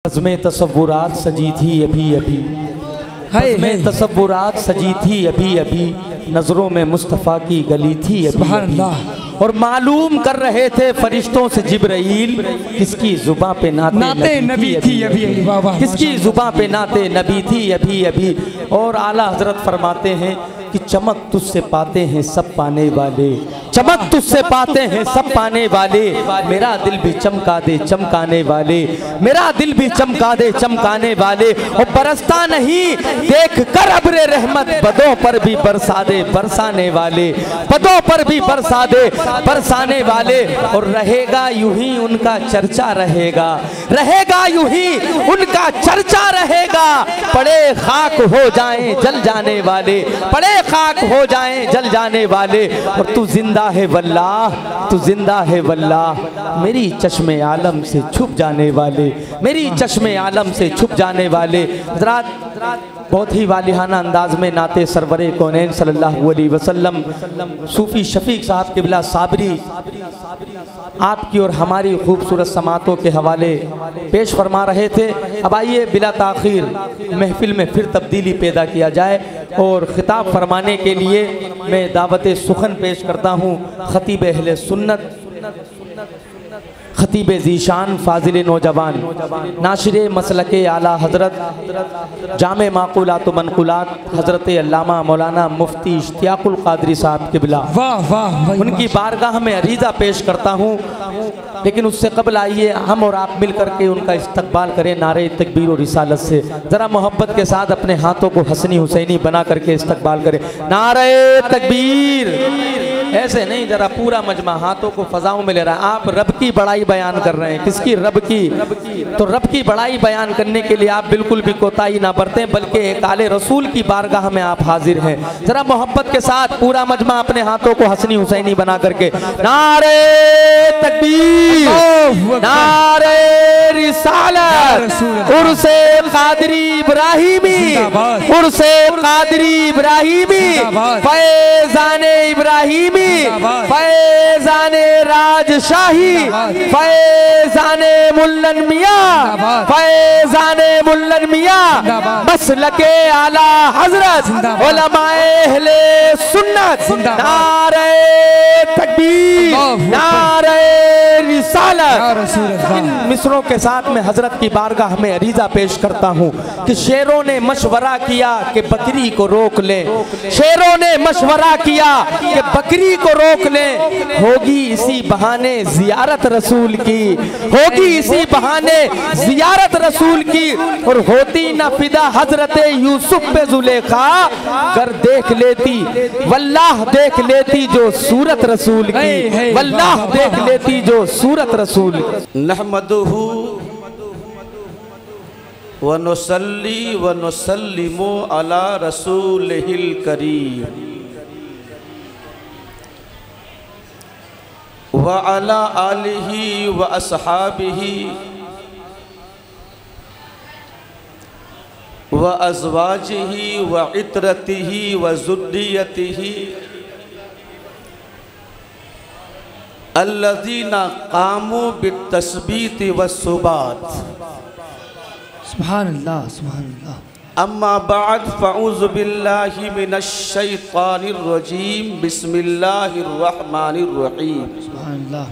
बज़्म तसव्वुरात सजी थी अभी अभी, बज़्म तसव्वुरात सजी थी अभी अभी, नज़रों में मुस्तफ़ा की गली थी अभी अभी। और मालूम कर रहे थे फरिश्तों से जिब्राइल, किसकी जुबां पे नाते नबी थी अभी अभी, किसकी जुबां पे नाते नबी थी अभी अभी। और आला हजरत फरमाते हैं कि चमक तुझसे पाते हैं सब पाने वाले, चमक तुझसे पाते हैं सब पाने वाले, मेरा दिल भी चमका दे चमकाने वाले, मेरा दिल भी चमका दे चमकाने वाले। और बरसता नहीं देख कर अब्रे रहमत, बदों पर भी बरसा दे बरसाने वाले, बदों पर भी बरसा दे बरसाने वाले। और रहेगा यूं ही उनका चर्चा रहेगा, रहेगा यूं ही उनका चर्चा रहेगा। पड़े खाक हो जाएं जल जाने वाले, पड़े खाक हो जाएं जल जाने वाले। और तू जिंदा है वल्लाह, तू जिंदा है वल्लाह, मेरी चश्मे आलम से छुप जाने वाले, मेरी चश्मे आलम से छुप जाने वाले। हज़रात बहुत ही वालिहाना अंदाज में नाते सरवरे कौनैन सल्लल्लाहु अलैहि वसल्लम सूफ़ी शफीक साहब क़िबला साबरी आपकी और हमारी खूबसूरत समातों के हवाले पेश फरमा रहे थे। अब आइए बिला ताख़ीर महफिल में फिर तब्दीली पैदा किया जाए और ख़िताब फरमाने के लिए मैं दावत सुखन पेश करता हूँ ख़तीब अहले सुन्नत, खतीब ज़ीशान फाजिल नौजवान, नाशिरे मसलके आला हज़रत जामे माक़ूलात व मनक़ूलात हज़रत अल्लामा मौलाना मुफ्ती इश्तियाकुल क़ादरी साहब क़िबला, वाह वाह, उनकी बारगाह में अरीज़ा पेश करता हूँ। लेकिन उससे कबल आइए हम और आप मिल करके उनका इस्तकबाल करें नारे तकबीर और रिसालत से। ज़रा मोहब्बत के साथ अपने हाथों को हसनी हुसैनी बना करके इस्तकबाल करें। नारे तकबीर, ऐसे नहीं, जरा पूरा मजमा हाथों को फजाओं में ले रहा है। आप रब की बड़ाई बयान कर रहे हैं, किसकी? रब की। तो रब की बड़ाई बयान करने के लिए आप बिल्कुल भी कोताही ना बरतें, बल्कि एक आले रसूल की बारगाह में आप हाजिर हैं। जरा मोहब्बत के साथ पूरा मजमा अपने हाथों को हसनी हुसैनी बना करके नारे तकबीर, नारे रिसालत, उर्से कादरी इब्राहिमी, उर्से कादरी इब्राहिमी, फैज़ाने इब्राहिमी, फैज़ाने राजशाही, फैज़ाने मुल्लन मियाँ, फैज़ाने मुल्लन मियाँ, मसलके आला हज़रत उलमाए अहले सुन्नत। नारे तकबीर, नारे रिसालत। इन मिसरों के साथ में हजरत की बारगाह में अरीज़ा पेश करता हूँ कि शेरों ने मशवरा किया कि बकरी को रोक ले, शेरों ने मशवरा किया कि बकरी को रोक ले, होगी इसी बहाने जियारत रसूल की, होगी इसी बहाने जियारत रसूल की। और होती ना फिदा हजरत यूसुफ पे जुलेखा, कर देख लेती वल्लाह देख लेती जो सूरत रसूल की, वल्लाह देख लेती जो सूरत रसूल। नहमदुहु व नुसल्ली व नुसल्लिमु अला रसूलिहिल करीम व अला आलिही व अस्हाबिही व अज़वाजिही व इत्रतिही व ज़ुर्रियतिही अल्लज़ीना क़ामू बित्तस्बीत व सुबात। सुभान अल्लाह, सुभान अल्लाह। अम्मा बाद फ़अऊज़ु बिल्लाहि मिनश शैतानिर रजीम, बिस्मिल्लाहिर रहमानिर रहीम। सुभान अल्लाह।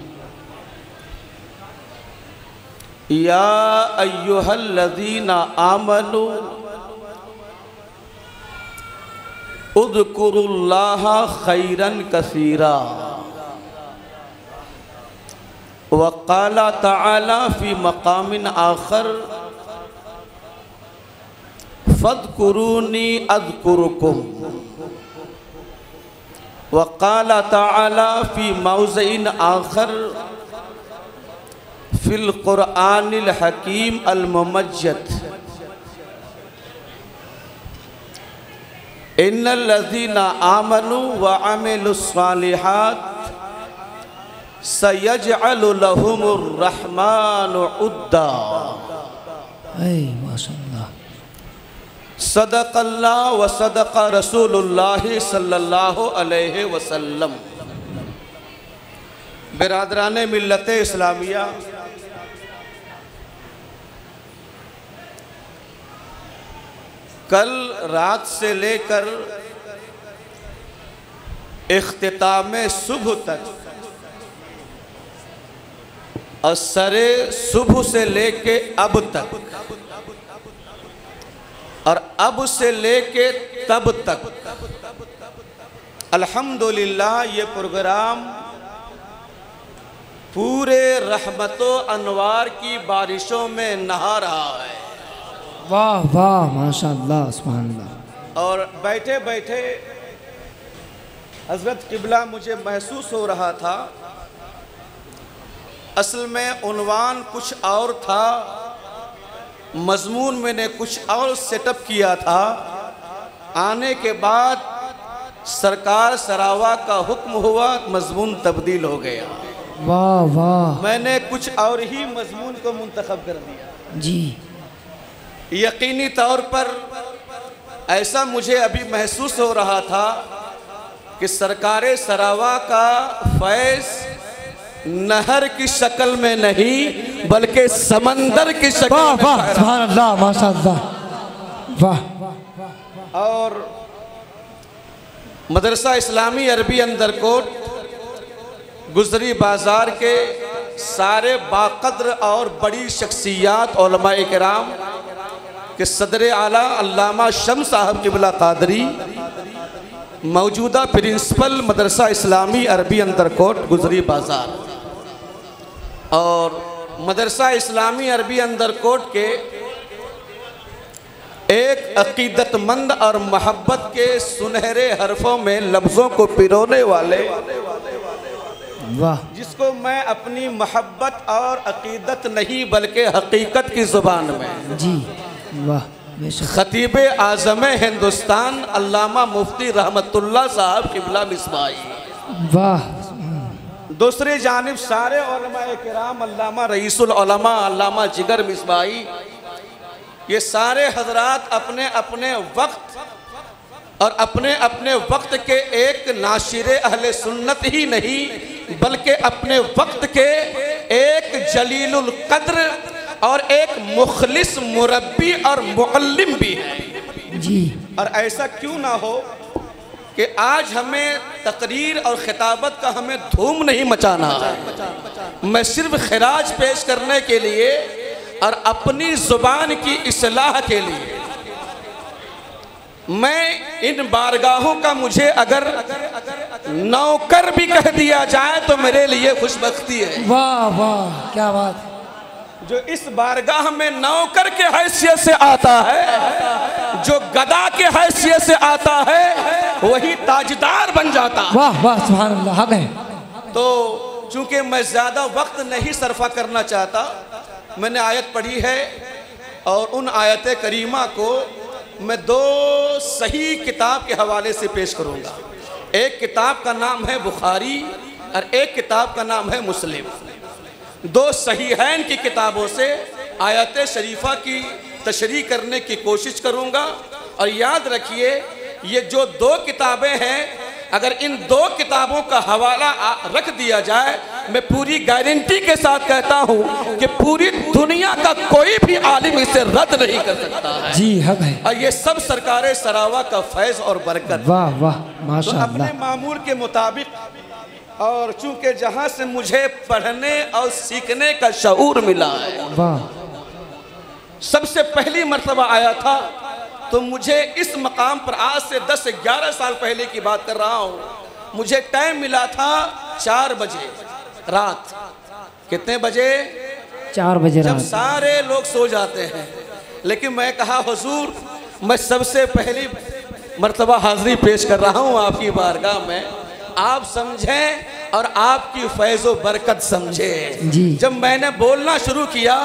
या अय्युहल्लज़ीना आमनू उज़्कुरुल्लाहा खैरन कसीरा व क़ाला तआला फ़ी मक़ामिन आख़र फ़ज़्कुरूनी अज़्कुरुकुम व क़ाला तआला फ़ी मौज़िइन आख़र फ़िल क़ुरआनिल हकीम अल मुमज्जद, इन्नल्लज़ीना आमनू व अमिलुस्सालिहात सयजअलु लहुमुर रहमानु उद्दा। माशाअल्लाह। सदक़ल्लाह व सदक़ रसूलुल्लाह सल्लल्लाहु अलैहि वसल्लम। बिरादरान मिल्लत इस्लामिया, कल रात से लेकर इख्तिताम सुबह तक और सरे सुबह से लेके अब तक और अब से लेके तब तक अल्हम्दुलिल्लाह ये प्रोग्राम पूरे रहमतो अनवार की बारिशों में नहा रहा है। वाह वाह माशाअल्लाह सुभानअल्लाह। और बैठे बैठे हज़रत क़िबला मुझे महसूस हो रहा था, असल में उन्वान कुछ और था, मजमून मैंने कुछ और सेटअप किया था। आने के बाद सरकार सरावा का हुक्म हुआ, मजमून तब्दील हो गया। वाह वाह। मैंने कुछ और ही मजमून को मुंतखब कर दिया। जी यकीनी तौर पर ऐसा मुझे अभी महसूस हो रहा था कि सरकार सरावा का फैज़ नहर की शक्ल में नहीं बल्कि समंदर की शक्ल में। वाह सुभान अल्लाह माशाअल्लाह। वाह। और मदरसा इस्लामी अरबी अंदरकोट गुजरी बाज़ार के सारे बाक़द्र और बड़ी शख्सियात उलमाए किराम के सदर आला अल्लामा शम्स साहब क़िबला क़ादरी, मौजूदा प्रिंसिपल मदरसा इस्लामी अरबी अंदरकोट गुजरी बाज़ार और मदरसा इस्लामी अरबी अंदरकोट के एक अकीदतमंद और मोहब्बत के सुनहरे हरफों में लफ्ज़ों को पिरोने वाले, वाह, जिसको मैं अपनी मोहब्बत और अकीदत नहीं बल्कि हकीकत की ज़ुबान में जी वाह, खतीब आज़म हिंदुस्तान अल्लामा मुफ्ती रहमतुल्लाह साहब क़िबला मिसबाई, वाह। दूसरी जानिब सारे उलमाए किराम अल्लामा रईसुल उलमा अल्लामा जिगर मिसबाई, ये सारे हजरात अपने अपने वक्त और अपने अपने वक्त के एक नाशिर अहले सुन्नत ही नहीं बल्कि अपने वक्त के एक जलीलुल कद्र और एक मुखलिस मुरब्बी और मुअल्लिम भी है जी। और ऐसा क्यों ना हो कि आज हमें तकरीर और खिताबत का हमें धूम नहीं मचाना है, मैं सिर्फ खिराज पेश करने के लिए और अपनी ज़ुबान की इस्लाह के लिए मैं इन बारगाहों का मुझे अगर नौकर भी कह दिया जाए तो मेरे लिए खुशबख्ती है। वाह वाह क्या बात। जो इस बारगाह में नौकर के हैसियत से आता है, जो गदा के हैसियत से आता है, वही ताजदार बन जाता है। वाह वाह सुभान अल्लाह। हक है। तो चूंकि मैं ज़्यादा वक्त नहीं सरफा करना चाहता, मैंने आयत पढ़ी है और उन आयत करीमा को मैं दो सही किताब के हवाले से पेश करूँगा। एक किताब का नाम है बुखारी और एक किताब का नाम है मुस्लिम। दो सहीहैन की किताबों से आयत शरीफा की तशरीह करने की कोशिश करूँगा। और याद रखिए, ये जो दो किताबें हैं, अगर इन दो किताबों का हवाला रख दिया जाए, मैं पूरी गारंटी के साथ कहता हूँ कि पूरी दुनिया का कोई भी आलिम इसे रद्द नहीं कर सकता है। जी हक है। और ये सब सरकार सरावा का फैज़ और बरकत। वाह वाह तो माशाअल्लाह। अपने मामूल के मुताबिक और चूंकि जहाँ से मुझे पढ़ने और सीखने का शऊर मिला है, वाह, सबसे पहली मर्तबा आया था तो मुझे इस मकाम पर आज से 10 से 11 साल पहले की बात कर रहा हूँ, मुझे टाइम मिला था 4 बजे रात। कितने बजे? 4 बजे जब रात। सारे लोग सो जाते हैं। लेकिन मैं कहा हुजूर, मैं सबसे पहली मर्तबा हाज़िरी पेश कर रहा हूँ आपकी बारगाह में, आप समझें और आपकी फैज़ो बरकत समझें। जी। जब मैंने बोलना शुरू किया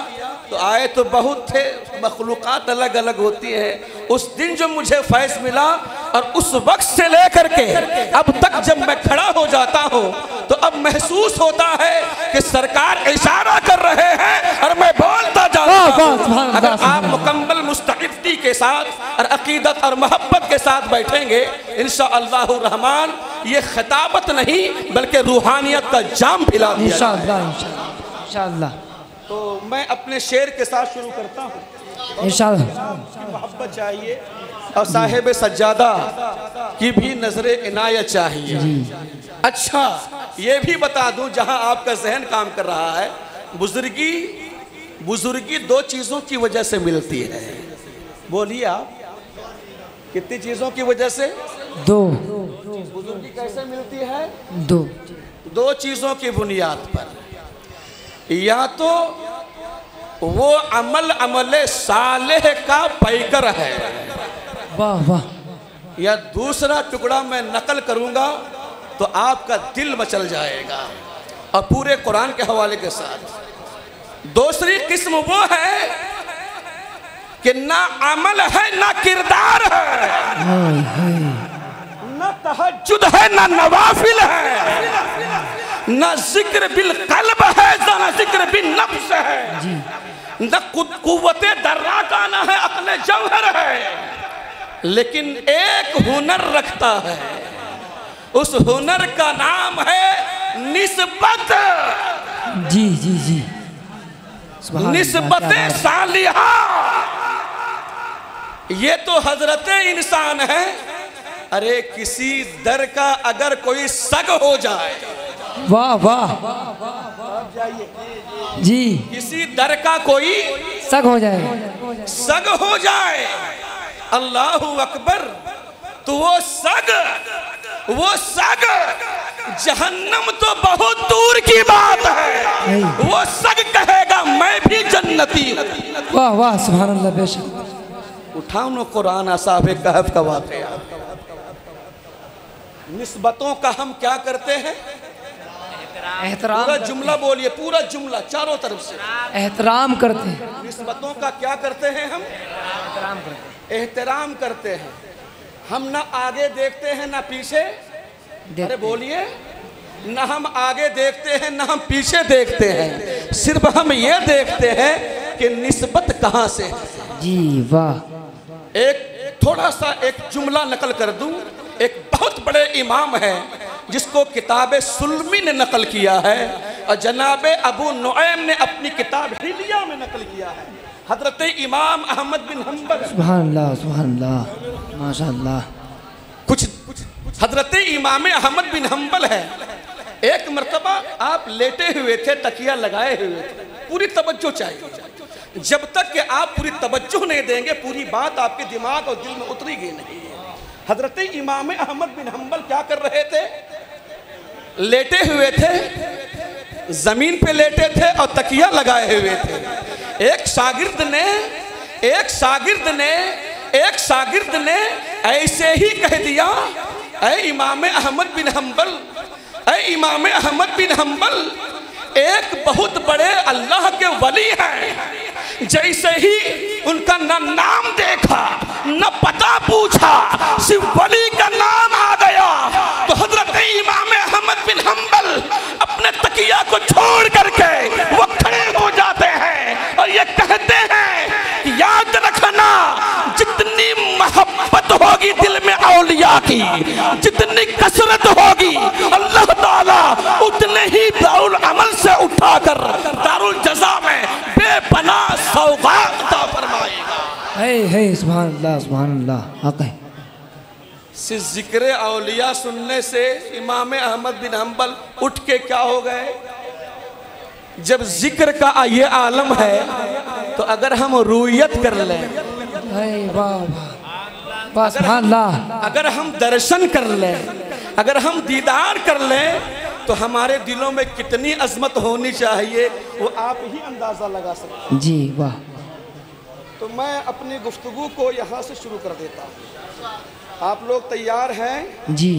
तो आए तो बहुत थे, मखलूक़ात अलग अलग होती है। उस दिन जो मुझे फैज़ मिला और उस वक्त से लेकर के अब तक जब मैं खड़ा हो जाता हूँ तो अब महसूस होता है कि सरकार इशारा कर रहे हैं और मैं बोलता जाता हूँ। अगर आप मुकम्मल मुस्तइद्दी के साथ और अकीदत और मोहब्बत के साथ बैठेंगे, इंशाअल्लाहु रहमान ये खिताबत नहीं बल्कि रूहानियत का जाम पिला दिया इंशाअल्लाह इंशाअल्लाह। तो मैं अपने शेर के साथ शुरू करता हूँ। इंशाअल्लाह। मोहब्बत चाहिए और साहिब सज्जादा की भी नजरे इनायत चाहिए। अच्छा ये भी बता दूं, जहां आपका जहन काम कर रहा है, बुजुर्गी दो चीजों की वजह से मिलती है। बोलिए आप, कितनी चीजों की वजह से? दो। बुजुर्गी कैसे मिलती है? दो चीजों की बुनियाद पर। या तो वो अमल सालेह का पैकर है, वाह वाह, या दूसरा टुकड़ा मैं नकल करूंगा तो आपका दिल मचल जाएगा, और पूरे कुरान के हवाले के साथ। दूसरी किस्म वो है कि ना अमल है ना किरदार है, ना तहज्जुद है ना नवाफिल है, ना जिक्र बिल कल्ब है ना जिक्र बिल नफ्स है, ना कुव्वते दर्राकाना है, अक्ल जौहर है, लेकिन एक हुनर रखता है। उस हुनर का नाम है निस्बत। जी जी जी, निस्बत सालिहा। ये तो हजरत इंसान है। अरे किसी दर का अगर कोई सग हो जाए, वाह वाह जी, किसी दर का कोई सग हो जाए, अल्लाहु अकबर, तो वो सग जहन्नम तो बहुत दूर की बात है। वो सग कहेगा मैं भी जन्नती हूं। वाह वाह, सुभान अल्लाह, बेशक। उठाओ न कुरान असाबे कहफ का वाक़या। निस्बतों का हम क्या करते हैं? एहतराम, पूरा जुमला बोलिए, पूरा जुमला चारों तरफ से। एहतराम करते हैं। निस्बतों का क्या करते हैं हम? एहतराम करते हैं। हम ना आगे देखते हैं ना पीछे। अरे बोलिए, ना हम आगे देखते हैं ना हम पीछे देखते हैं, सिर्फ हम ये देखते हैं कि निस्बत कहाँ से है। जी वाह। एक थोड़ा सा एक जुमला नकल कर दूं। एक बहुत बड़े इमाम है जिसको किताब सुल्मी ने नकल किया है, और जनाब अबू नुऐम ने अपनी किताब हिलिया में नकल किया है। हजरत इमाम अहमद बिन हम्बल, सुभान अल्लाह, माशाअल्लाह। कुछ हजरत इमाम अहमद बिन हम्बल है। एक मर्तबा आप लेटे हुए थे, तकिया लगाए हुए थे, पूरी तवज्जो चाहिए। जब तक कि आप पूरी तवज्जो नहीं देंगे, पूरी बात आपके दिमाग और दिल में उतरेगी नहीं। हजरत इमाम अहमद बिन हम्बल क्या कर रहे थे? लेटे हुए थे, जमीन पे लेटे थे और तकिया लगाए हुए थे। एक शागिर्द ने ऐसे ही कह दिया, ऐ इमाम अहमद बिन हम्बल, एक बहुत बड़े अल्लाह के वली हैं। जैसे ही उनका न नाम देखा न पता पूछा, सिर्फ वली का नाम आ गया, तो हजरत इमाम अहमद बिन हम्बल अपने तकिया को छोड़ करके वो खड़े हो जाते हैं और ये कहते हैं, याद रखना, जितनी मोहब्बत होगी दिल में औलिया की, जितनी कसरत होगी, अल्लाह ताला उतने ही दारुल अमल से उठाकर दारुल जज़ा में बेपनाह सौगात अता फरमाएगा। है सुभान अल्लाह, सुभान अल्लाह। हक है। सिर्फ जिक्र औलिया सुनने से इमाम अहमद बिन हम्बल उठ के क्या हो गए? जब जिक्र का ये आलम है तो अगर हम रूयत कर लें, अगर हम दर्शन कर लें, अगर हम दीदार कर लें, तो हमारे दिलों में कितनी अजमत होनी चाहिए वो आप ही अंदाजा लगा सकते हैं। जी वाह। तो मैं अपनी गुफ्तगू को यहाँ से शुरू कर देता हूँ। आप लोग तैयार हैं? जी।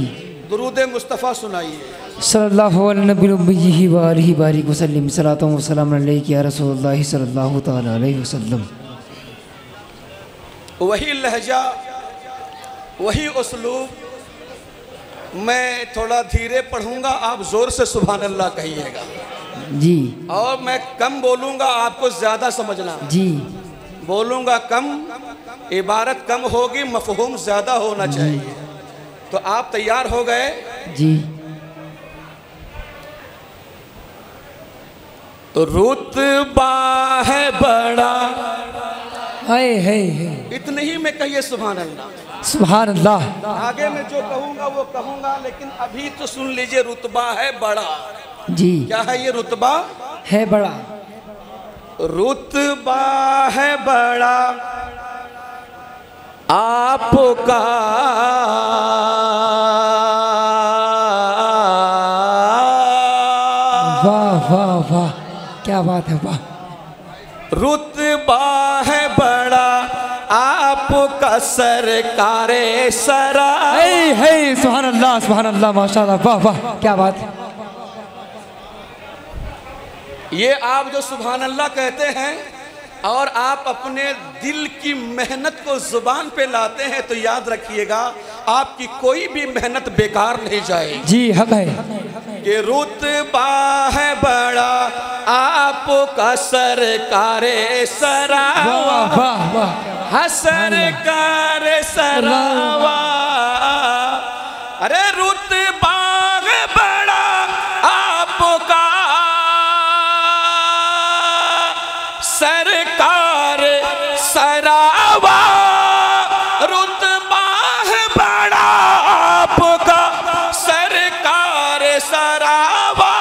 दुरूद मुस्तफ़ा सुनाइए। सल्लल्लाहु अलैहि वसल्लम, सलातो व सलाम अलैका या रसूलुल्लाह सल्लल्लाहु तआला अलैहि वसल्लम। वही लहजा, वही उसलूब। मैं थोड़ा धीरे पढ़ूंगा, आप जोर से सुभान अल्लाह कहिएगा जी। और मैं कम बोलूंगा, आपको ज्यादा समझना। जी। बोलूंगा कम, इबारत कम होगी, मफहूम ज्यादा होना चाहिए। तो आप तैयार हो गए? जी। तो रुतबा है बड़ा हाय हाय इतने ही में कहिए सुभान अल्लाह। सुभान अल्लाह। आगे मैं जो कहूँगा वो कहूँगा, लेकिन अभी तो सुन लीजिए, रुतबा है बड़ा। जी क्या है ये रुतबा? है बड़ा। रुतबा है बड़ा आपका, वाह वाह वाह, क्या बात है, वाह। रुतबा है बड़ा आपका सरकारे सरा। है सुभान अल्लाह माशाल्लाह, वाह वाह, क्या बात है। ये आप जो सुभान अल्लाह कहते हैं और आप अपने दिल की मेहनत को जुबान पे लाते हैं, तो याद रखिएगा आपकी कोई भी मेहनत बेकार नहीं जाएगी। जी हक है कि रुतबा है बड़ा आपका सरकारे सरावा, वाह वाह वाह, सरकारे सरावा। अरे रुतबा है बड़ा आपका सरकार सरावा, रुतबा है बड़ा आपका सरकार सरावा।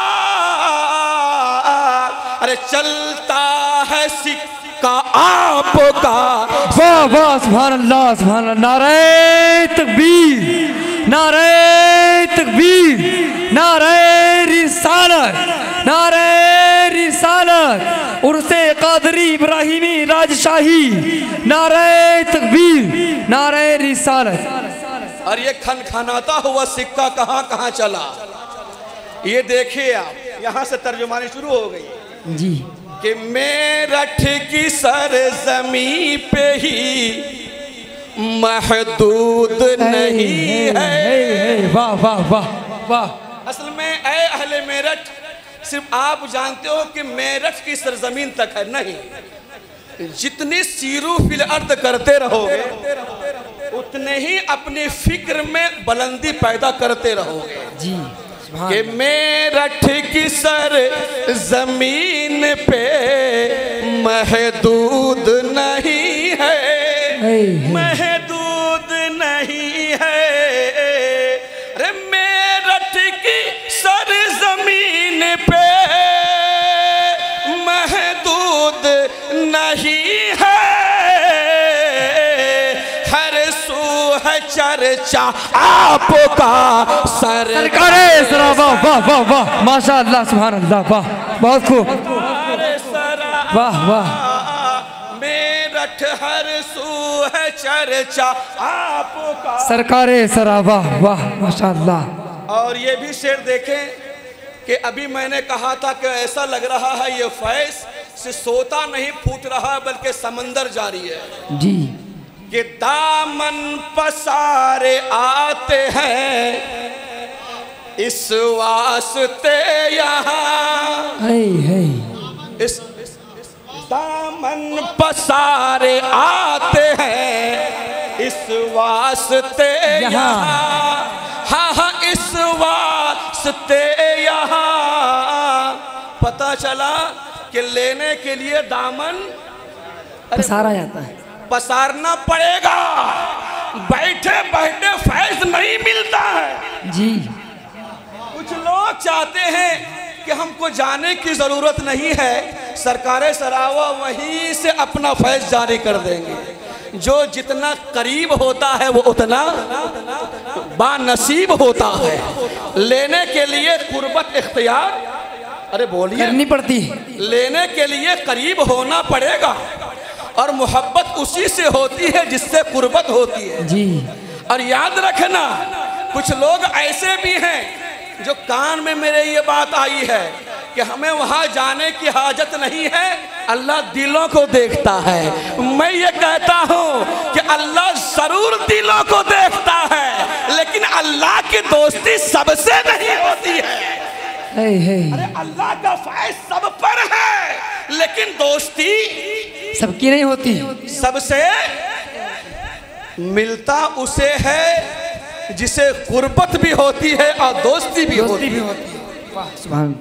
अरे चलता है सिक्का आपका, वाह वाह, सुभान अल्लाह। नारे तकबीर, नारे तकबीर, नारे रिसालत, नारे रिसालत, उर्से कादरी इब्राहिमी राजशाही, नारे तकबीर, नारे रिसालत। और ये खनखनाता हुआ सिक्का कहाँ कहाँ चला, ये देखिए आप। यहाँ से तर्जुमानी शुरू हो गई जी। कि मेरठ की सरजमी पे ही महदूद नहीं है। वाह वाह वाह वाह। असल में ऐ अहले मेरठ, सिर्फ आप जानते हो कि मेरठ की सरजमीन तक है, नहीं। जितनी सीरू फिल अर्द करते रहोगे उतने ही अपनी फिक्र में बुलंदी पैदा करते रहोगे। जी कि मेरठ की सर जमीन पे महदूद नहीं है, महदूद नहीं है। अरे मेरठ की सर जमीन पे महदूद नहीं है, हर सू है चर्चा आपका सरकारे सरा। वाह वाह वाह वाह, माशाअल्लाह, सुभान अल्लाह, वाह, बहुत खूब, वाह वाह। मेरठ हर सू है चर्चा आपका सरकारे सरा, वाह वाह, माशाअल्लाह। और ये भी शेर देखें कि अभी मैंने कहा था कि ऐसा लग रहा है ये फैज से सोता नहीं फूट रहा बल्कि समंदर जारी है। जी। कि दामन पसारे आते हैं इस वास्ते यहाँ, इस दामन पसारे आते हैं इस वास्ते यहाँ, हाँ हाँ इस वास्ते यहाँ। पता चला कि लेने के लिए दामन पसारा जाता है, पसारना पड़ेगा, बैठे बैठे फैज नहीं मिलता है। जी। कुछ लोग चाहते हैं कि हमको जाने की जरूरत नहीं है, सरकारे सरावा वहीं से अपना फैज जारी कर देंगे। जो जितना करीब होता है वो उतना बानसीब होता है। लेने के लिए कुर्बत इख्तियार, अरे बोलिए, करनी पड़ती, लेने के लिए करीब होना पड़ेगा। और मोहब्बत उसी से होती है जिससे कुर्बत होती है। जी। और याद रखना, कुछ लोग ऐसे भी हैं जो कान में मेरे ये बात आई है कि हमें वहां जाने की हाजत नहीं है, अल्लाह दिलों को देखता है। मैं ये कहता हूं कि अल्लाह जरूर दिलों को देखता है, लेकिन अल्लाह की दोस्ती सबसे नहीं होती है। अरे अल्लाह का फैज सब पर है, लेकिन दोस्ती सबकी नहीं होती। सबसे मिलता उसे है जिसे कुर्बत भी होती है और दोस्ती भी होती है। सुभान।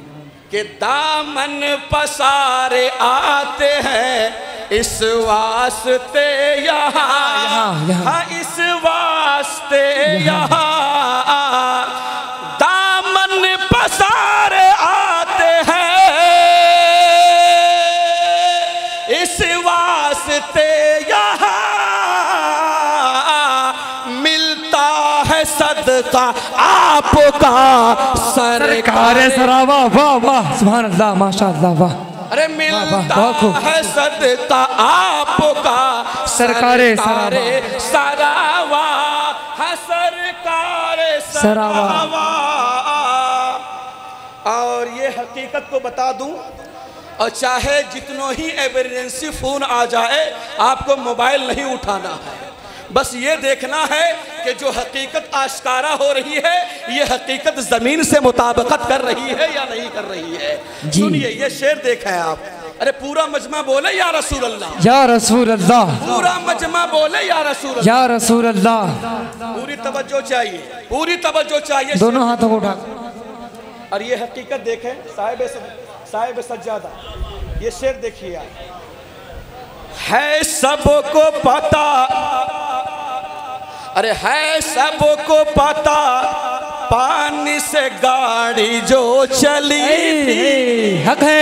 कि दामन पसारे आते हैं इस वास्ते यहाँ, इस वास्ते यहाँ दामन पसारे आते हैं, इस वास्ते यहाँ मिलता है सदका आपका सरकार सरावा। वाह वाह सुभान अल्लाह माशाअल्लाह वाह। अरे मिलता है सदका आपका सरकारे सरावा, है सरकारे सरावा। और ये हकीकत को बता दूं, और चाहे जितनों ही इमरजेंसी फोन आ जाए आपको मोबाइल नहीं उठाना है, बस ये देखना है कि जो हकीकत आश्कारा हो रही है ये हकीकत जमीन से मुताबिकत कर रही है या नहीं कर रही है। सुनिए ये शेर देखें आप। अरे पूरा मजमा बोले या रसूल अल्लाह, या रसूल अल्लाह। पूरा मजमा बोले या रसूल अल्लाह, या रसूल अल्लाह। पूरी तवज्जो चाहिए, पूरी तवज्जो चाहिए, दोनों हाथों को उठा। और ये हकीकत देखें साहिब सज्जादा, ये शेर देखिए आप। है सबको पता, अरे है सबको पता पानी से गाड़ी जो चली थी। हक है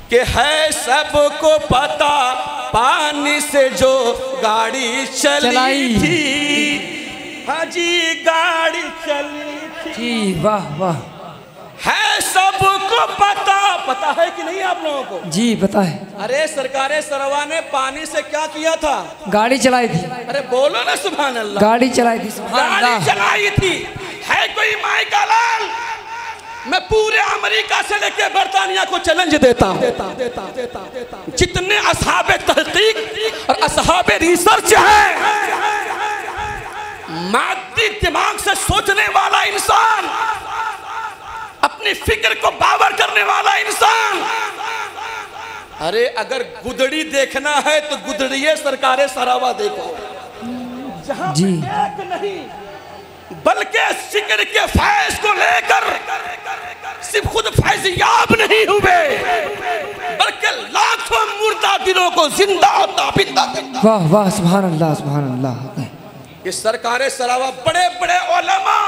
कि है सबको पता पानी से जो गाड़ी चली थी। हाँ जी गाड़ी चली थी। वाह वाह। है सबको पता है कि नहीं आप लोगों को? जी पता है। अरे सरकारे सरवा ने पानी से क्या किया था? गाड़ी चलाई थी। अरे बोलो ना सुभान अल्लाह। गाड़ी चलाई थी, गाड़ी चलाई थी। है कोई माई का लाल? मैं पूरे अमेरिका से लेके बर्तानिया को चैलेंज देता हूँ, जितने असहाबे तहकीक और असहाबे रिसर्च है, मादी दिमाग से सोचने वाला इंसान, अपनी फिक्र को बावर करने वाला इंसान, अरे अगर गुदड़ी देखना है तो गुदड़िए सरकारे सरावा देखो, जहां एक नहीं बल्कि जिक्र के फैज को लेकर सिर्फ खुद फैज़याब नहीं हुए बल्कि लाखों मुर्दा दिलों को जिंदा ताबिंदा। वाह वाह सुभान अल्लाह सुभान अल्लाह। ये सरकारे सरावा बड़े बड़े उलमा,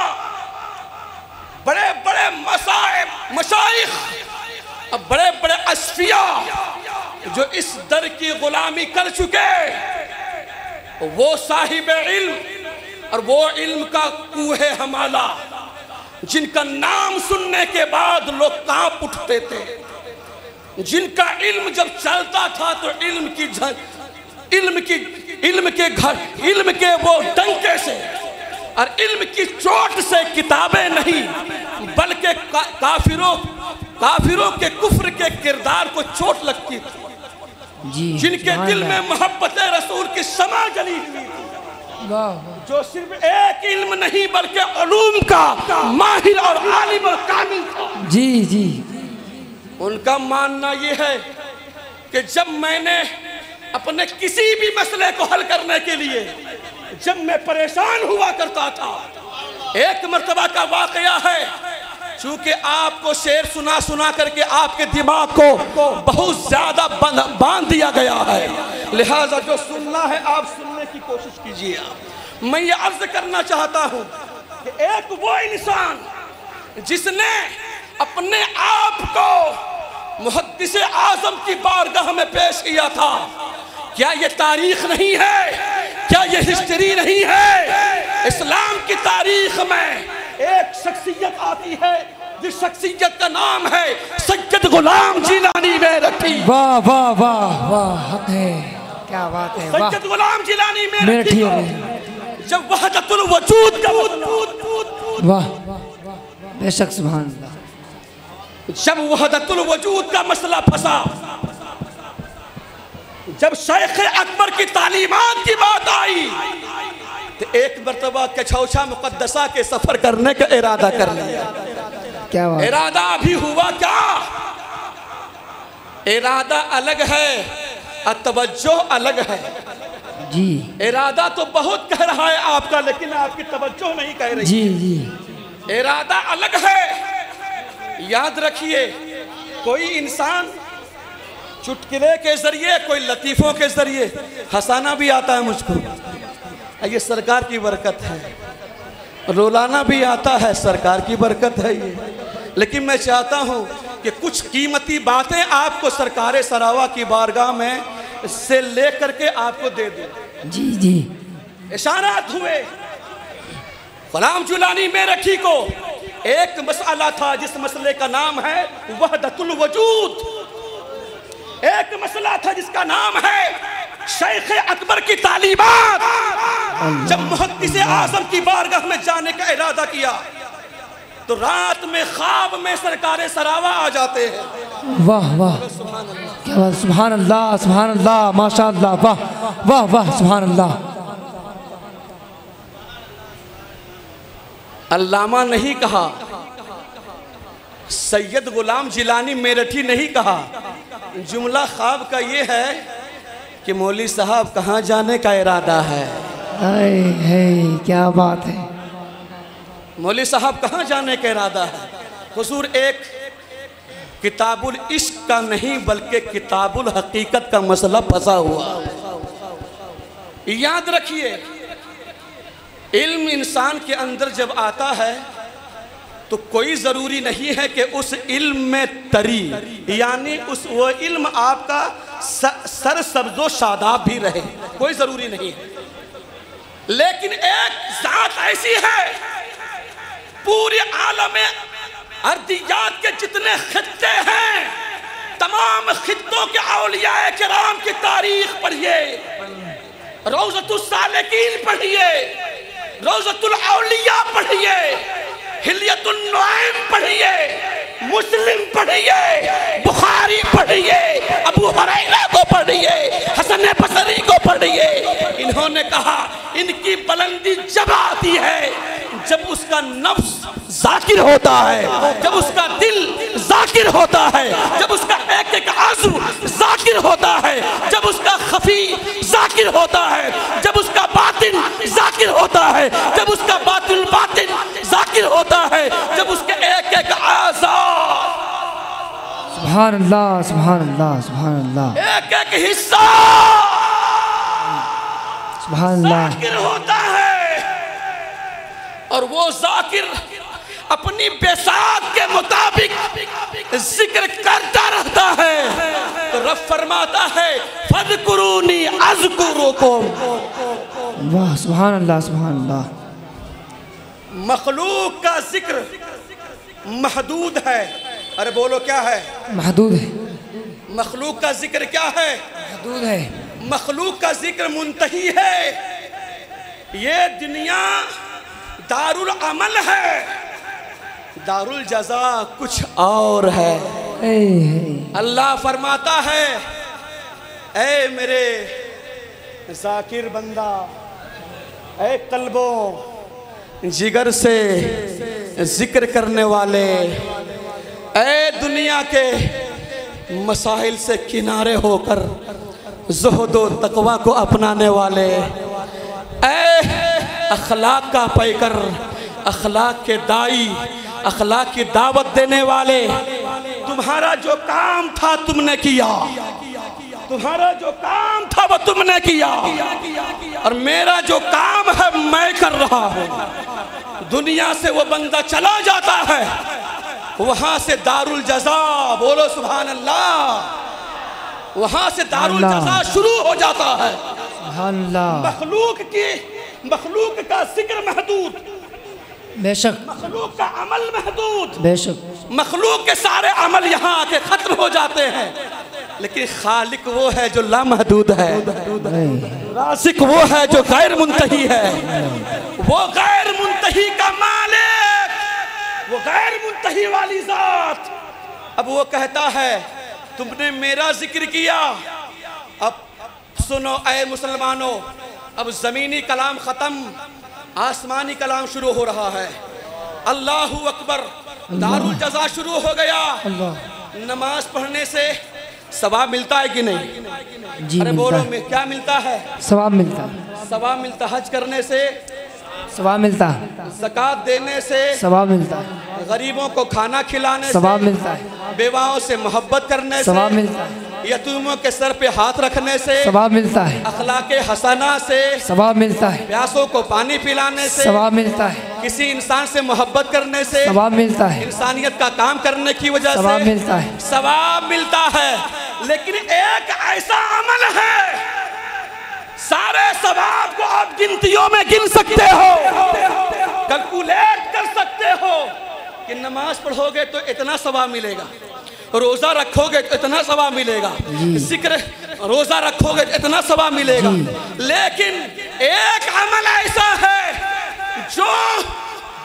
बड़े बड़े मशाइख, बड़े बड़े असफिया जो इस दर की गुलामी कर चुके, वो साहिब इल्म और वो इल्म का कुए हमाला, जिनका नाम सुनने के बाद लोग कांप उठते थे, जिनका इल्म जब चलता था तो इल्म के वो डंके से और इल्म की चोट से किताबें नहीं बल्कि काफिरों के कुफ्र के किरदार को चोट लगती थी, जिनके दिल में मोहब्बत रसूल की शमा जली हुई थी, जो सिर्फ एक इल्म नहीं बल्कि उलूम का माहिर और आलिम और कामिल था। जी जी। उनका मानना ये है कि जब मैंने अपने किसी भी मसले को हल करने के लिए जब मैं परेशान हुआ करता था, एक मर्तबा का वाकया है, चूंकि आपको शेर सुना सुना करके आपके दिमाग को बहुत ज्यादा बांध दिया गया है, लिहाजा जो सुनना है आप सुनने की कोशिश कीजिए। मैं ये अर्ज करना चाहता हूं कि एक वो इंसान जिसने अपने आप को मुहद्दिस आजम की बारगाह में पेश किया था, क्या ये तारीख नहीं है? क्या ये हिस्ट्री नहीं है? इस्लाम की तारीख में एक शख्सियत आती है जिस शख्सियत का नाम है सैयद गुलाम जिलानी में रखी। वाह वाह वाह वाह, हक है, क्या बात है। सैयद गुलाम जिलानी में रखी जब वहदतुल वजूद का वाह बेशक सुभान अल्लाह, जब वहदतुल वजूद का मसला फंसा, जब शेख अकबर की तालीमात की बात आई तो एक मर्तबा कछौछा मुकद्दसा के सफर करने का इरादा कर लिया। क्या बात? इरादा अभी हुआ क्या? इरादा अलग है और तवज्जो अलग है। जी। इरादा तो बहुत कह रहा है आपका, लेकिन आपकी तवज्जो नहीं कह रही। जी जी। इरादा अलग है। याद रखिए कोई इंसान चुटकुले के जरिए, कोई लतीफ़ों के जरिए हंसाना भी आता है मुझको, ये सरकार की बरकत है। रुलाना भी आता है, सरकार की बरकत है ये। लेकिन मैं चाहता हूँ कि कुछ कीमती बातें आपको सरकार सरावा की बारगाह में से ले करके आपको दे दूं। जी जी। इशारात हुए गुलाम जिलानी मेरठी को, एक मसला था जिस मसले का नाम है वहदतुल वजूद। एक मसला था जिसका नाम है शेख अकबर की तालीमात। जब मुहद्दिस आज़म की बारगाह में जाने का इरादा किया तो रात में ख्वाब में सरकार सरावा आ जाते हैं। वाह वाह, क्या बात, सुभान अल्लाह सुभान अल्लाह, माशाअल्लाह, वाह वाह वाह, सुभान अल्लाह। अल्लामा नहीं कहा, सैयद गुलाम जिलानी मेरठी नहीं कहा, जुमला ख्वाब का ये है कि मौली साहब कहाँ जाने का इरादा है। क्या बात है, मौली साहब कहाँ जाने का इरादा है। हुजूर एक किताबुल इश्क का नहीं बल्कि किताबुल हकीकत का मसला फंसा हुआ। याद रखिए, इल्म इंसान के अंदर जब आता है तो कोई ज़रूरी नहीं है कि उस इल्म में तरी, यानी वो इल्म आपका सर सब्जो शादाब भी रहे, कोई ज़रूरी नहीं है। लेकिन एक ज़ात ऐसी है, पूरे आलम अर्दियात के जितने खित्ते हैं, तमाम खित्तों के औलिया किराम की तारीख पढ़िए, रौज़तुस सालिकीन पढ़िए, रौज़तुल औलिया पढ़िए, हिलियतुन नुआइम पढ़िए, मुस्लिम पढ़िए, बुखारी पढ़िए, अबू हुरैरा को पढ़िए, हसन बसरी को पढ़िए। इन्होंने कहा इनकी बुलंदी जब आती है जब उसका नफ्स जाकिर होता है, जब उसका दिल जाकिर होता है, जब उसका एक एक आज़ू जाकिर होता है, जब उसका खफी जाकिर होता है, जब उसका बातिन जाकिर होता है, जब उसका बातिन जाकिर होता है, जब उसके एक एक आज़ा, सुभान अल्लाह सुभान अल्लाह सुभान अल्लाह, एक एक हिस्सा सुभान अल्लाह जाकिर होता है। और वो जाकिर अपनी बेसात के मुताबिक जिक्र करता रहता है तो रब फरमाता है फज़कुरूनी अज़कुरुकुम। वाह, सुभान अल्लाह सुभान अल्लाह। मखलूक का जिक्र महदूद है। अरे बोलो क्या है? महदूद है। मखलूक का जिक्र क्या है? महदूद है। मखलूक का जिक्र मुंतही है। ये दुनिया दारुल अमल है, दारुल जज़ा कुछ और है। अल्लाह फरमाता है ऐ मेरे जाकिर बंदा, ऐ कल्बों जिगर से जिक्र करने वाले, ऐ दुनिया के मसाइल से किनारे होकर ज़ुहद व तक़वा को अपनाने वाले, ऐ अखलाक का पैकर, अखलाक के दाई, अखलाक की दावत देने वाले, तुम्हारा जो काम था तुमने किया, तुम्हारा जो काम था वो तुमने किया, और मेरा जो काम है मैं कर रहा हूँ। दुनिया से वो बंदा चला जाता है, वहां से दारुल जज़ा, बोलो सुभान अल्लाह, वहां से दारुल जज़ा शुरू हो जाता है। सुभान अल्लाह। मखलूक का जिक्र महदूद, बेशक, मखलूक का अमल महदूद, बेशक, मखलूक के सारे अमल यहाँ आके खत्म हो जाते हैं, लेकिन खालिक वो है जो लामहदूद है, राज़िक वो है जो गैर मुंतही है, वो गैर मुंतही का मालिक, वो गैर मुंतही वाली जात। अब वो कहता है तुमने मेरा जिक्र किया, अब सुनो ऐ मुसलमानों, अब ज़मीनी कलाम ख़त्म, आसमानी कलाम शुरू हो रहा है। अल्लाहु अकबर, दारुल जज़ा शुरू हो गया। नमाज पढ़ने से सवाब मिलता है कि नहीं? जी, अरे बोलो में क्या मिलता है? सवाब मिलता है। सवाब मिलता। हज करने से सवाब मिलता है। ज़कात देने से सवाब मिलता है। गरीबों को खाना खिलाने सवाब से मिलता है। बेवाओं से मोहब्बत करने से, सवाब मिलता है। यतीमों के सर पे हाथ रखने से सवाब मिलता है। अखलाके हसना से सवाब मिलता है। प्यासों को पानी पिलाने से सवाब मिलता है। किसी इंसान से मोहब्बत करने से सवाब मिलता है। इंसानियत का काम करने की वजह से सवाब मिलता है। सवाब मिलता है। लेकिन एक ऐसा अमल है, सारे सवाब को आप गिनतियों में गिन सकते हो, कैलकुलेट कर सकते हो कि नमाज पढ़ोगे तो इतना सवाब मिलेगा, रोजा रखोगे तो इतना सवाब मिलेगा, जिक्र रोजा रखोगे तो इतना सवाब मिलेगा। लेकिन एक अमल ऐसा है जो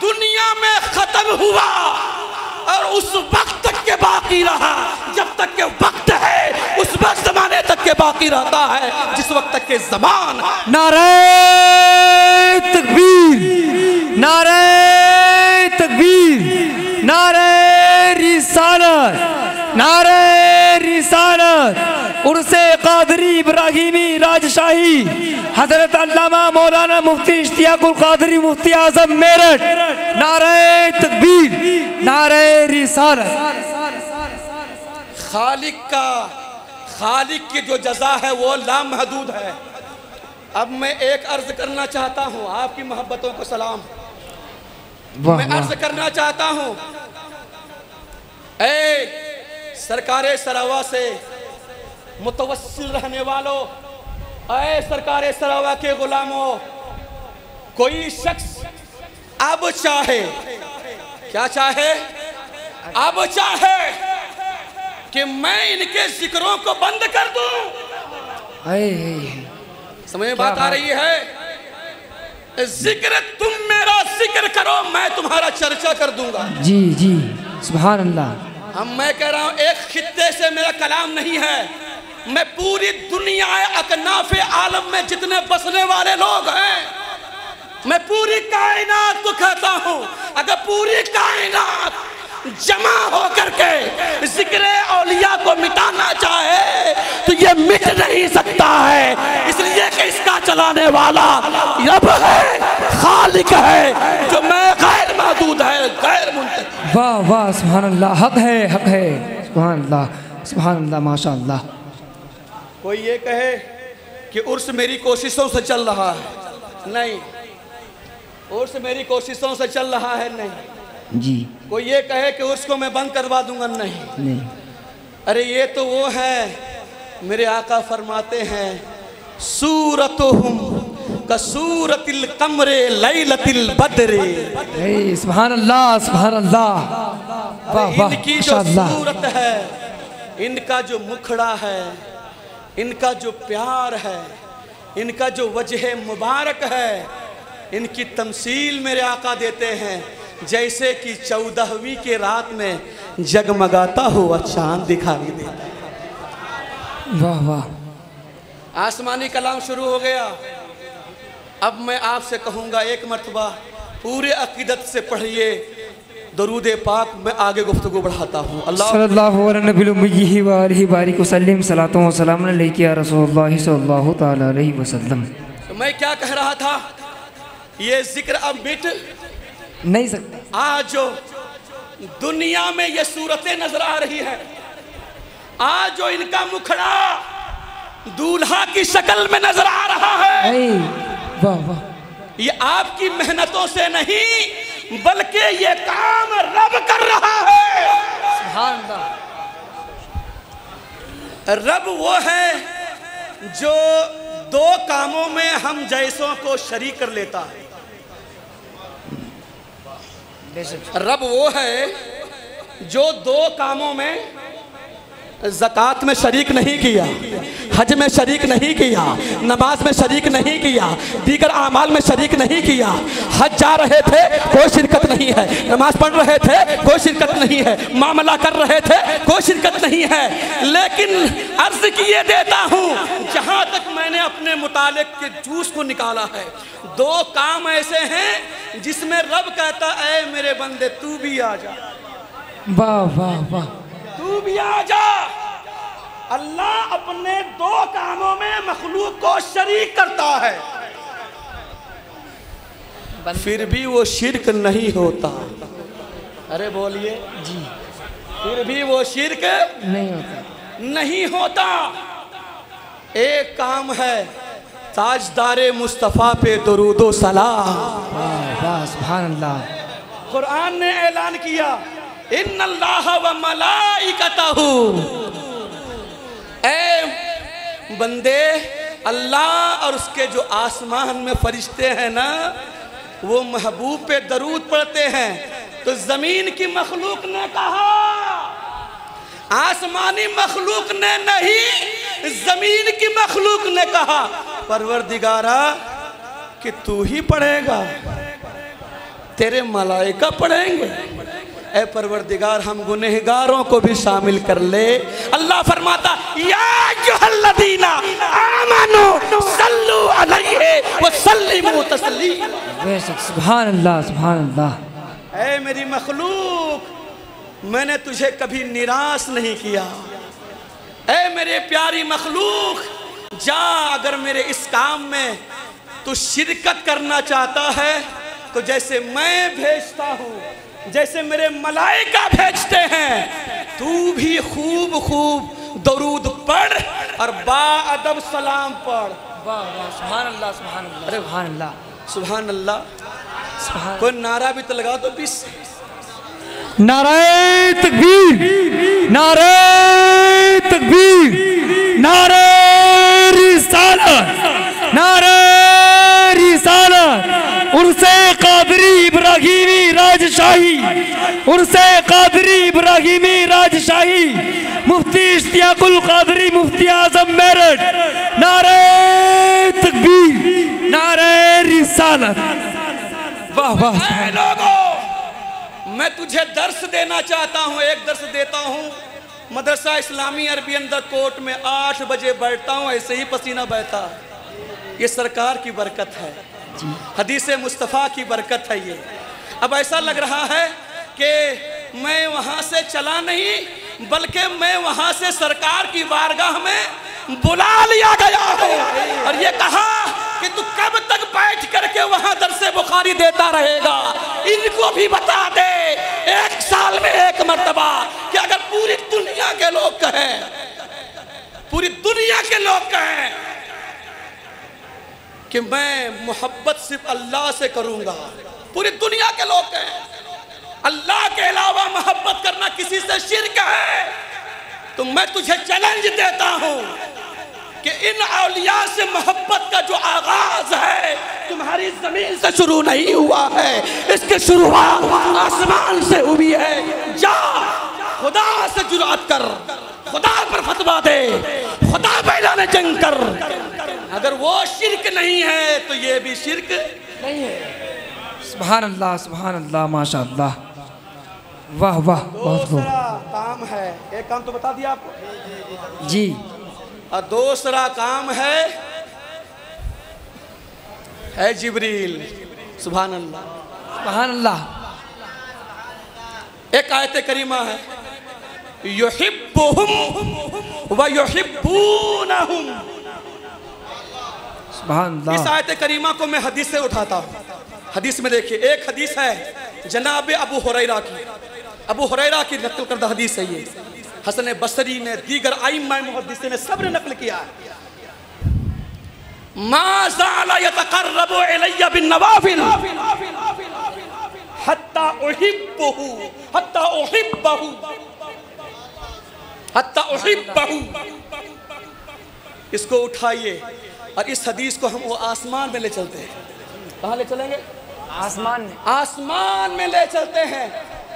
दुनिया में खत्म हुआ और उस वक्त तक के बाकी रहा, जब तक के वक्त है उस वक्त जमाने तक के बाकी रहता है, जिस वक्त तक के जमान। नारे तकबीर, नारे तकबीर, नारे रिसालत, नारे रिसालत। उर्से कादरी इब्राहिमी राजशाही हजरत अल्लामा मौलाना मुफ्ती इश्तियाकुल कादरी मुफ्ती आजम मेरठ। नारे तकबीर, नारे रिसालत। खालिक की जो जजा है वो लामहदूद है। अब मैं एक अर्ज करना चाहता हूँ, आपकी मोहब्बतों को सलाम। मैं अर्ज करना चाहता हूँ, ऐ सरकारे सरावा से मुतवस्सिल रहने वालों, ऐ सरकारे सरावा के गुलामों, कोई शख्स अब चाहे, क्या चाहे, अब चाहे कि मैं इनके जिक्रों को बंद कर दूं। समझ में बात आ रही है? जिक्र, तुम मेरा जिक्र करो, मैं तुम्हारा चर्चा कर दूंगा। जी जी, सुभान अल्लाह। हम मैं कह रहा हूं, एक खित्ते से मेरा कलाम नहीं है, मैं पूरी दुनिया अकनाफे आलम में जितने बसने वाले लोग हैं, मैं पूरी कायनात को कहता हूं, अगर पूरी कायनात जमा होकर के जिक्र औलिया को मिटाना चाहे तो ये मिट नहीं सकता है, इसलिए कि इसका चलाने वाला रब है, खालिक है, जो मैं गैर महदूद है, गैर मुंतहिद। वाह वाह, सुभान अल्लाह, हक है, हक है, सुभान अल्लाह, सुभान अल्लाह, माशा अल्लाह। कोई ये कहे कि उर्स मेरी कोशिशों से चल रहा है, नहीं, उर्स मेरी कोशिशों से चल रहा है, नहीं जी। कोई ये कहे कि उसको मैं बंद करवा दूंगा, नहीं। अरे ये तो वो है, मेरे आका फरमाते हैं, सूरतुहुम कसूरतिल कमरे लैलतिल बद्रे। सुभान अल्लाह, सुभान अल्लाह, वाह वाह, इनकी जो सूरत है, इनका जो मुखड़ा है, इनका जो प्यार है, इनका जो वजह मुबारक है, इनकी तमसील मेरे आका देते हैं जैसे कि 14वीं के रात में जगमगाता हुआ चांद दिखाई देता है। वाह वाह। आसमानी कलाम शुरू हो गया। अब मैं आपसे कहूँगा, एक मर्तबा पूरे अकीदत से पढ़िए दरूद पाक। मैं आगे गुफ्तगू बढ़ाता हूँ। अल्लाह सल्लल्लाहु अलैहि बारिक वसल्लम, सलातो व सलाम अलैका या रसूलुल्लाह सल्लल्लाहु तआला अलैहि वसल्लम। तो मैं क्या कह रहा था, ये जिक्र अब मिट नहीं सकता। आज जो दुनिया में ये सूरतें नजर आ रही है, आज जो इनका मुखड़ा दूल्हा की शक्ल में नजर आ रहा है, वाह वाह, ये आपकी मेहनतों से नहीं बल्कि ये काम रब कर रहा है। सुभान अल्लाह। रब वो है जो दो कामों में हम जैसों को शरीक कर लेता है। रब वो है जो दो कामों में, ज़कात में शरीक नहीं किया, हज में शरीक नहीं किया, नमाज में शरीक नहीं किया, दीगर आमाल में शरीक नहीं किया। हज जा रहे थे कोई शिरकत नहीं है, नमाज पढ़ रहे थे कोई शिरकत नहीं है, मामला कर रहे थे कोई शिरकत नहीं है। लेकिन अर्ज किए देता हूँ, जहाँ तक मैंने अपने मुतालिक के जूस को निकाला है, दो काम ऐसे हैं जिसमें रब कहता है, मेरे बंदे तू भी आ जा। वाह वाह वाह, तू भी आ जा। अल्लाह अपने दो कामों में मखलूक को शरीक करता है, फिर भी वो शिरक नहीं होता। अरे बोलिए जी। फिर भी वो शिर्क नहीं होता। एक काम है, ताजदारे मुस्तफ़ा पे दुरूदो सलाम। सुभान अल्लाह। कुरान ने ऐलान किया, इन्नल्लाह व मलाइकतहू, ऐ बंदे, अल्लाह और उसके जो आसमान में फरिश्ते हैं ना, वो महबूब पे दरूद पढ़ते हैं। तो जमीन की मखलूक ने कहा, आसमानी मखलूक ने नहीं, जमीन की मखलूक ने कहा, परवरदिगारा कि तू ही पढ़ेगा, तेरे मलाइका पढ़ेंगे। ऐ परवरदिगार, हम गुनहगारों को भी शामिल कर ले। अल्लाह फरमाता, या अय्युहल्लज़ीना आमनू सल्लु अलैहि व सल्लिमू तस्लीमा। सुभान अल्लाह, सुभान अल्लाह। ऐ मेरी मखलूक, मैंने तुझे कभी निराश नहीं किया। ऐ मेरे प्यारी मखलूक, जा, अगर मेरे इस काम में तू शिरकत करना चाहता है तो जैसे मैं भेजता हूँ, जैसे मेरे मलाइका भेजते हैं, तू भी खूब खूब दरूद पढ़ और बाअदब सलाम पढ़। सुभान अल्लाह, सुभान अल्लाह, अरे सुभान अल्लाह, सुभान अल्लाह। सुभान। कोई नारा भी तो लगा दो। 20 नारे तकबीर, नारे तकबीर, नारे रिसालत, नारे रिसालत, उर्से कादरी इब्राहिमी राजशाही, उर्से कादरी इब्राहिमी राजशाही, मुफ्ती इश्तियाकुल कादरी मुफ्ती आजम मेरठ। नारे तकबीर, नारे रिसालत। वाह वाह। लोगों, मैं तुझे दर्स देना चाहता हूँ, एक दर्स देता हूँ। मदरसा इस्लामी अरबी अंदर कोर्ट में 8 बजे बैठता हूँ, ऐसे ही पसीना बहता। ये सरकार की बरकत है, हदीस मुस्तफ़ा की बरकत है ये। अब ऐसा लग रहा है कि मैं वहाँ से चला नहीं, बल्कि मैं वहाँ से सरकार की बारगाह में बुला लिया गया हूँ और ये कहा कि तू कब तक बैठ करके वहाँ दरसे बुखारी देता रहेगा। इनको भी बता दे 1 साल में 1 मर्तबा कि अगर पूरी दुनिया के लोग कहें, पूरी दुनिया के लोग कहें कि मैं मोहब्बत सिर्फ अल्लाह से करूंगा, पूरी दुनिया के लोग कहें अल्लाह के अलावा मोहब्बत करना किसी से शिर्क है, तो मैं तुझे चैलेंज देता हूं कि इन औलिया से मोहब्बत का जो आगाज है तुम्हारी जमीन से शुरू नहीं हुआ है, इसकी शुरुआत आसमान से हुई है। जा, खुदा से जुरात कर, खुदा पर फतवा दे, खुदा पे ऐलान जंग कर। अगर वो शिर्क नहीं है तो ये भी शिर्क नहीं है। सुभान अल्लाह, सुभान अल्लाह, माशाअल्लाह, वाह वाह, बहुत खूब। काम है, एक काम तो बता दिया आपको जी, और दूसरा काम है जिब्रील। सुभान अल्लाह, सुभान अल्लाह। एक आयत करीमा है, युहिब्बुहुम व युहिब्बूनहुम। सुभान अल्लाह। इस आयत करीमा को मैं हदीस से उठाता हूँ। हदीस में देखिए, एक हदीस है जनाब अबू हुरैरा की, अबू हुरैरा की नकल करदा हदीस है ये। हसन बसरी ने, दीगर आइम्मा मुहद्दिसीन ने सब ने नकल किया है। मा ज़ाला यतक़र्रबु इलैया बिन्नवाफिल हत्ता उहिब्बहु, हत्ता उहिब्बहु, हत्ता उहिब्बहु। इसको उठाइए और इस हदीस को हम वो आसमान में ले चलते हैं। कहाँ ले चलेंगे? आसमान में, आसमान में ले चलते हैं।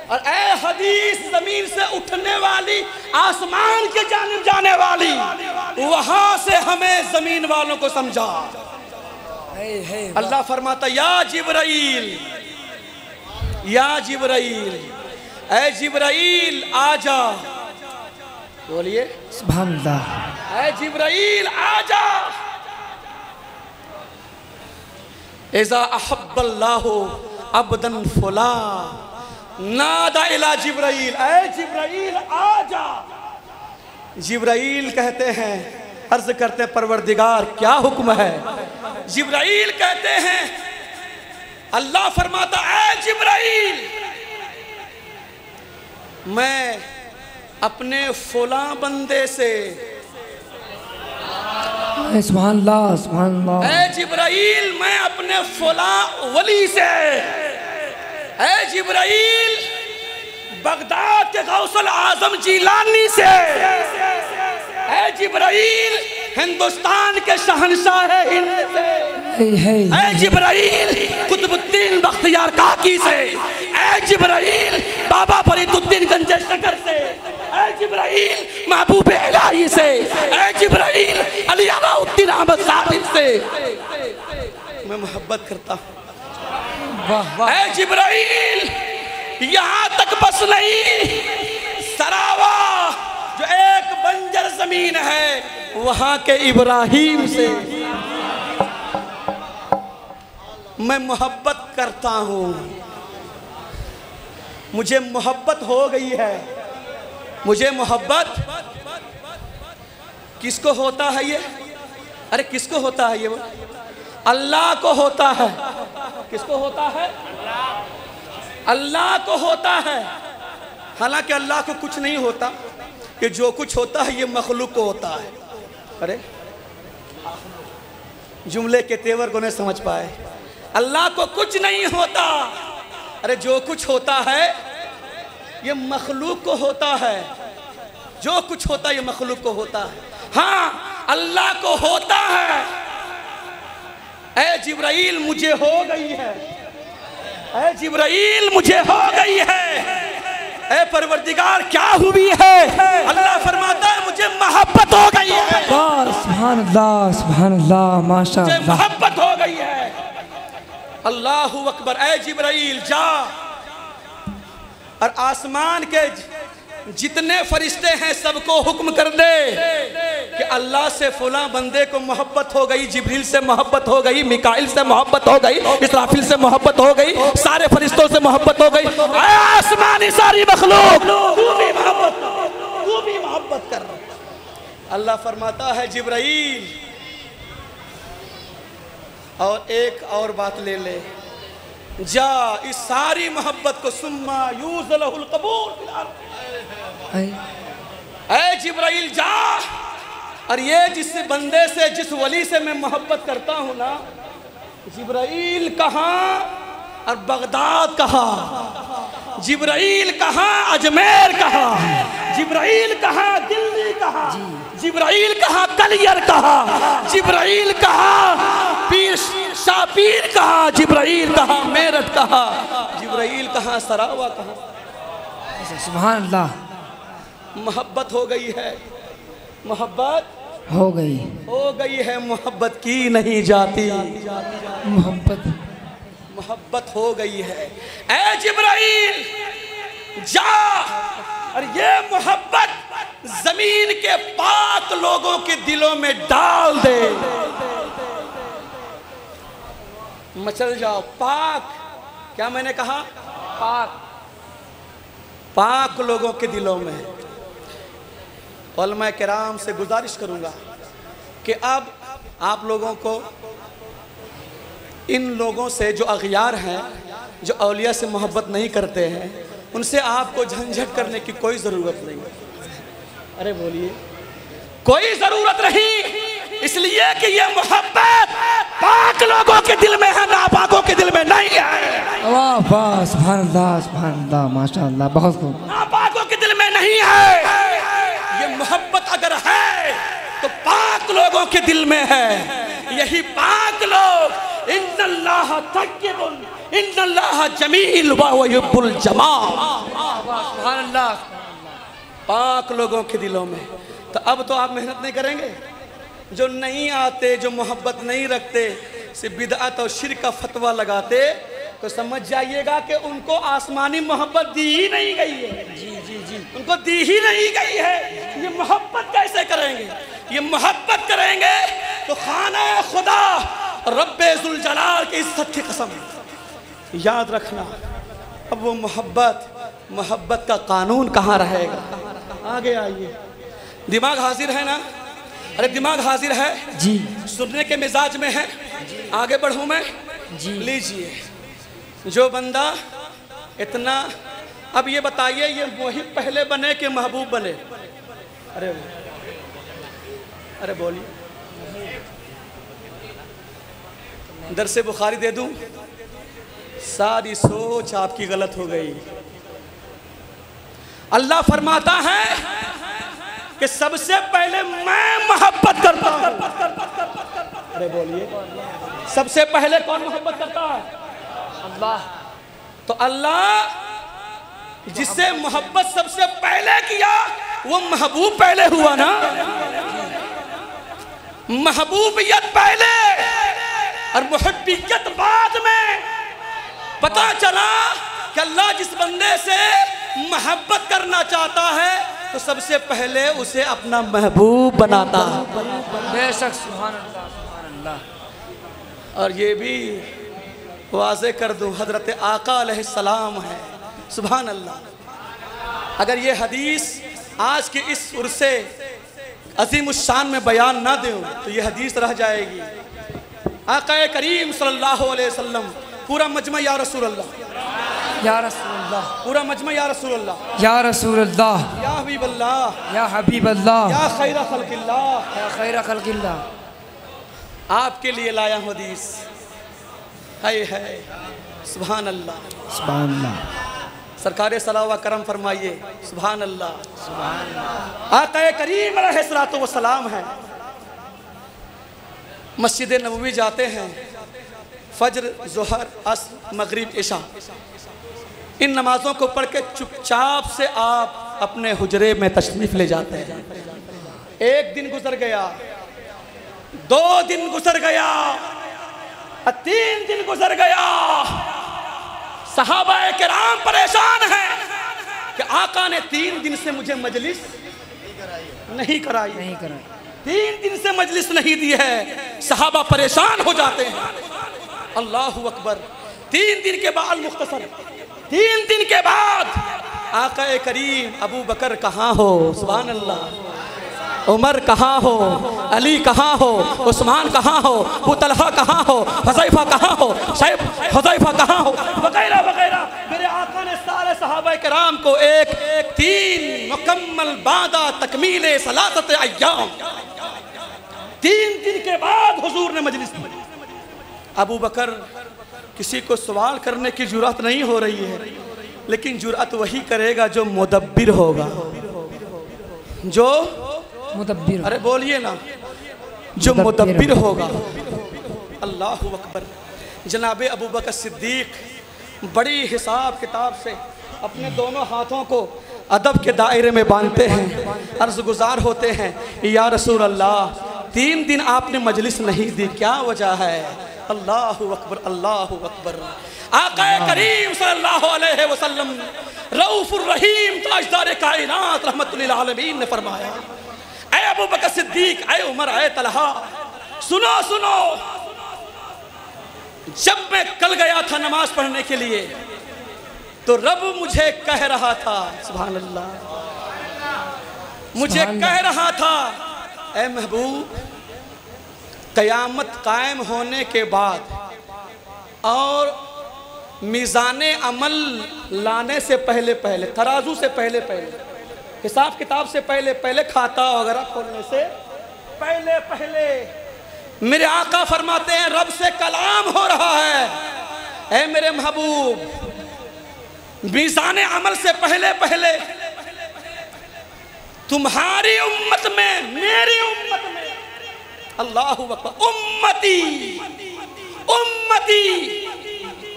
और ए हदीस, जमीन से उठने वाली, आसमान के जानिब जाने वाली, वहां से हमें जमीन वालों को समझा। अल्लाह फरमाता, या जिब्राइल, या जिब्राइल, ए जिब्राइल आजा। बोलिए सुभान अल्लाह। ए जिब्राइल आजा। इज़ा अहब्बल्लाहु अब्दन फुला नादा इला जिब्राइल, ऐ जिब्राइल आजा। जिब्राइल कहते हैं, अर्ज करते हैं, परवरदिगार क्या हुक्म है? जिब्राइल कहते हैं, अल्लाह फरमाता, ऐ जिब्राइल, मैं अपने फुला बंदे से, सुभान अल्लाह सुभान अल्लाह। ऐ जिब्राइल मैं अपने फुला वली से, ऐ जिब्राइल बगदाद के गौसल आजम जीलानी से, ऐ जिब्राइल हिंदुस्तान के शहंशाह हिंद से, ऐ जिब्राइल कुतुबुद्दीन बख्तियार काकी से, ऐ जिब्राइल बाबा फरीदुद्दीन गंजे शकर से, ऐ जिब्राइल महबूब इलाही से, ऐ जिब्राइल अली अलाउद्दीन अहमद साबिर से मैं मोहब्बत करता हूँ। ऐ जिब्राइल यहाँ तक बस नहीं, सरावा जो एक बंजर जमीन है वहां के इब्राहिम से मैं मोहब्बत करता हूं। मुझे मोहब्बत हो गई है। मुझे मोहब्बत किसको होता है ये? अरे किसको होता है ये? वो अल्लाह को होता है। किसको होता है? अल्लाह को होता है। हालांकि अल्लाह को कुछ नहीं होता, कि जो कुछ होता है ये मखलूक को होता है। अरे जुमले के तेवर को नहीं समझ पाए। अल्लाह को कुछ नहीं होता। अरे जो कुछ होता है ये मखलूक को होता है। जो कुछ होता है ये मखलूक को होता है। हाँ अल्लाह को होता है। ऐ जिब्राइल मुझे हो गई है। ऐ जिब्राइल मुझे हो गई है। ऐ परवरदिगार क्या हुई है? अल्लाह फरमाता है मुझे मोहब्बत हो गई है। सुभान अल्लाह सुभान अल्लाह माशाअल्लाह, मुझे मोहब्बत हो गई है। अल्लाहु अकबर। ऐ जिब्राइल जा और आसमान के जितने फरिश्ते हैं सबको हुक्म कर दे कि अल्लाह से फुला बंदे को मोहब्बत हो गई, जिब्रील से मोहब्बत हो गई, मिकाइल से मोहब्बत हो गई, इसराफिल से मोहब्बत हो गई, सारे फरिश्तों से मोहब्बत हो गई। आसमानी सारी मखलूक तू भी मोहब्बत कर। अल्लाह फरमाता है जिब्राइल और एक और बात ले ले, जा इस सारी मोहब्बत को सुम्मा यूज़लहुल कबूल। ऐ जिब्राइल जा और ये जिस बंदे से, जिस वली से मैं मोहब्बत करता हूँ ना, जिब्राइल कहाँ और बगदाद कहाँ, जिब्राइल कहाँ अजमेर कहाँ, जिब्राइल कहाँ दिल्ली कहाँ, जिब्राइल कहाँ कलियर कहाँ, जिब्राइल कहाँ पीर शापीर कहाँ, जिब्राइल कहाँ मेरठ कहाँ, जिब्राइल कहाँ सरावा कहाँ। सुभान अल्लाह। मोहब्बत हो गई है। मोहब्बत हो गई है। मोहब्बत की नहीं जाती। मोहब्बत हो गई है। ऐ जिब्राइल जा और ये मोहब्बत जमीन के पाक लोगों के दिलों में डाल दे। मचल जाओ। पाक क्या मैंने कहा? पाक पाक लोगों के दिलों में। उलमा किराम से गुजारिश करूंगा कि अब आप लोगों को इन लोगों से जो अगियार हैं, जो औलिया से मोहब्बत नहीं करते हैं, उनसे आपको झंझट करने की कोई ज़रूरत नहीं। अरे बोलिए, कोई ज़रूरत नहीं, इसलिए कि ये मोहब्बत पाक लोगों के दिल में है, नापाकों के दिल में नहीं है। वाह वाह सुभान अल्लाह माशाअल्लाह, बहुत खूब। नापाकों के दिल में नहीं है। ये मोहब्बत अगर है तो पाक लोगों के दिल में है। यही पाक लोग इन्नल्लाह तय्यबुन इन्नल्लाह जमील व युहिब्बुल जमाल। सुभान अल्लाह। पाक लोगों के दिलों में। तो अब तो आप मेहनत नहीं करेंगे? जो नहीं आते, जो मोहब्बत नहीं रखते, सिर्फ बिदअत और शिर्क का फतवा लगाते, तो समझ जाइएगा कि उनको आसमानी मोहब्बत दी ही नहीं गई है। जी जी जी, उनको दी ही नहीं गई है। ये मोहब्बत कैसे करेंगे? ये मोहब्बत करेंगे तो खाना खुदा रब्बे जुल जलाल की इज्जत की कसम, याद रखना। अब वो मोहब्बत का कानून कहाँ रहेगा? आगे आइए। दिमाग हाजिर है ना? अरे दिमाग हाजिर है जी, सुनने के मिजाज में है। आगे बढ़ूं मैं जी? लीजिए। जो बंदा इतना अब ये बताइए, ये वही पहले बने कि महबूब बने? अरे अरे बोलिए, दर्स बुखारी दे दूं? सारी सोच आपकी गलत हो गई। अल्लाह फरमाता है कि सबसे पहले मैं मोहब्बत करता हूं। अरे बोलिए, सबसे पहले कौन मोहब्बत करता है? अल्लाह। तो अल्लाह जिससे मोहब्बत सबसे पहले किया वो महबूब पहले हुआ ना। महबूबियत पहले और मुहब्बियत बाद में। पता चला कि अल्लाह जिस बंदे से मोहब्बत करना चाहता है तो सबसे पहले उसे अपना महबूब बनाता है। बेशक, सुभान अल्लाह, सुभान अल्लाह। और ये भी वाज़े कर दूं, हज़रत आका अलैहिस्सलाम है। सुभान अल्लाह। अगर ये हदीस आज के इस उर्से अज़ीमुश्शान में बयान ना दूं तो ये हदीस रह जाएगी। आका करीम सल्लल्लाहु अलैहि वसल्लम, पूरा मजमा या रसूल अल्लाह, या रसूल अल्लाह, पूरा मजमा या रसूल अल्लाह, या रसूल अल्लाह, या हबीब अल्लाह, या हबीब अल्लाह, या खैर खल्क़िल्लाह, या खैर खल्क़िल्लाह। आपके लिए लाया हूं हदीस। है सुभान अल्लाह, सुभान अल्लाह। सरकार सलावा करम फरमाइए। सुभान अल्लाह, सुभान अल्लाह। आका करीम अलैहिस्सलातु वस्सलाम है, मस्जिद नबवी जाते हैं, फज्र, ज़ोहर, अस्र, मगरिब, इशा, इन नमाज़ों को पढ़ के चुपचाप से आप अपने हुजरे में तशरीफ़ ले जाते हैं। एक दिन गुजर गया, 2 दिन गुजर गया, 3 दिन गुजर गया। सहाबाए किराम परेशान हैं कि आका ने 3 दिन से मुझे मजलिस नहीं कराई। 3 दिन से मजलिस नहीं दी है। सहाबा परेशान हो जाते हैं। अल्लाहु अकबर। 3 दिन के बाद मुख्तसर, 3 दिन के बाद आका करीम, अबू बकर कहाँ हो? सुभान अल्लाह। उमर कहाँ हो? अली कहाँ हो? उस्मान कहाँ हो? अबू तलहा कहाँ हो? हुज़ैफा कहाँ हो? शैब हुज़ैफा कहाँ हो? वगैरह वगैरह। मेरे आका ने सारे सहाबा किराम को 3 मुकम्मल बादा तकमीले सलासत अय्याम, 3 दिन के बाद हुजूर ने मजलिस की। अबू बकर, किसी को सवाल करने की जुर्रत नहीं हो रही है, लेकिन जुर्रत वही करेगा जो मुदब्बिर होगा, जो मुदब्बिर। अरे बोलिए ना, जो मुदब्बिर होगा। अल्लाहु अकबर। जनाबे अबू बकर सिद्दीक बड़ी हिसाब किताब से अपने दोनों हाथों को अदब के दायरे में बांधते हैं, अर्ज़ गुज़ार होते हैं, या रसूल अल्लाह 3 दिन आपने मजलिस नहीं दी, क्या वजह है? अल्लाहु अकबर, अल्लाहु अकबर। आका करीम सल्लल्लाहु अलैहि वसल्लम रऊफुर रहीम ताजदार कायनात रहमतुल लिल आलमीन ने फरमाया, ऐ अबू बकर सिद्दीक, ऐ उमर, ऐ तलहा, सुनो सुनो। जब मैं कल गया था नमाज पढ़ने के लिए तो रब मुझे कह रहा था, सुभान अल्लाह, मुझे कह रहा था, ऐ महबूब, क़यामत कायम होने के बाद और मीज़ाने अमल लाने से पहले पहले, तराजू से पहले पहले, हिसाब किताब से पहले पहले, खाता वगैरह खोलने से पहले पहले, मेरे आका फरमाते हैं रब से कलाम हो रहा है, ऐ मेरे महबूब, मीज़ाने अमल से पहले पहले तुम्हारी उम्मत में, मेरी उम्मत में, अल्लाहु अकबर, उम्मती उम्मती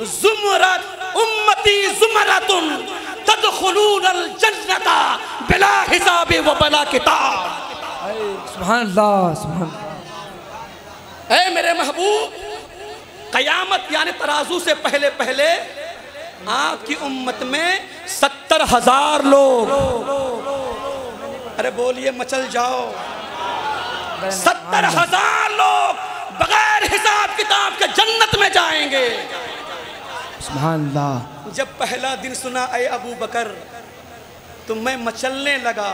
ज़ुमरत, उम्मती ज़ुमरतुन तदखुलूनल जन्नता बिला हिसाब व बिला किताब। सुभान अल्लाह, सुभान। ऐ मेरे महबूब, क़यामत यानी तराजू से पहले पहले आपकी उम्मत में 70,000 लोग, अरे बोलिए मचल जाओ, 70,000 लोग बगैर हिसाब किताब के जन्नत में जाएंगे। सुभान अल्लाह। जब पहला दिन सुना ऐ अबू बकर तो मैं मचलने लगा।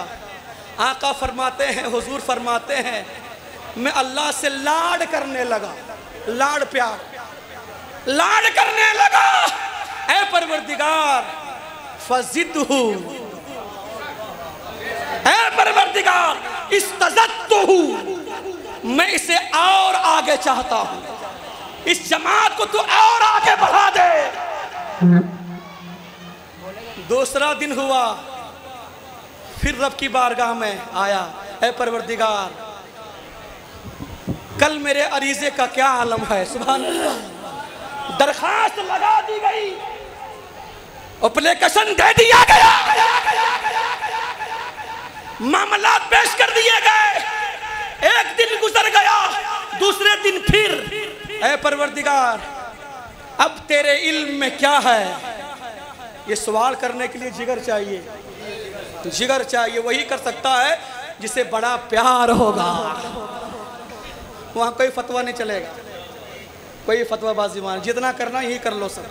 आका फरमाते हैं, हुजूर फरमाते हैं, मैं अल्लाह से लाड करने लगा, लाड प्यार, लाड करने लगा। ऐ परवरदिगार, फज़िदहू, ऐ परवरदिगार इस्तज़दतहू, मैं इसे और आगे चाहता हूँ, इस जमात को तू और आगे बढ़ा दे। दूसरा दिन हुआ, फिर रब की बारगाह में आया, ऐ परवरदिगार कल मेरे अरीज़े का क्या आलम है। सुभान अल्लाह। दरखास्त लगा दी गई, एप्लीकेशन दे दिया गया, मामला पेश कर दिए गए। एक दिन गुजर गया, दूसरे दिन फिर, ऐ परवरदिगार अब तेरे इल्म में क्या है। ये सवाल करने के लिए जिगर चाहिए, जिगर चाहिए। वही कर सकता है जिसे बड़ा प्यार होगा। वहाँ कोई फतवा नहीं चलेगा, कोई फतवाबाजी मान, जितना करना यही कर लो सब।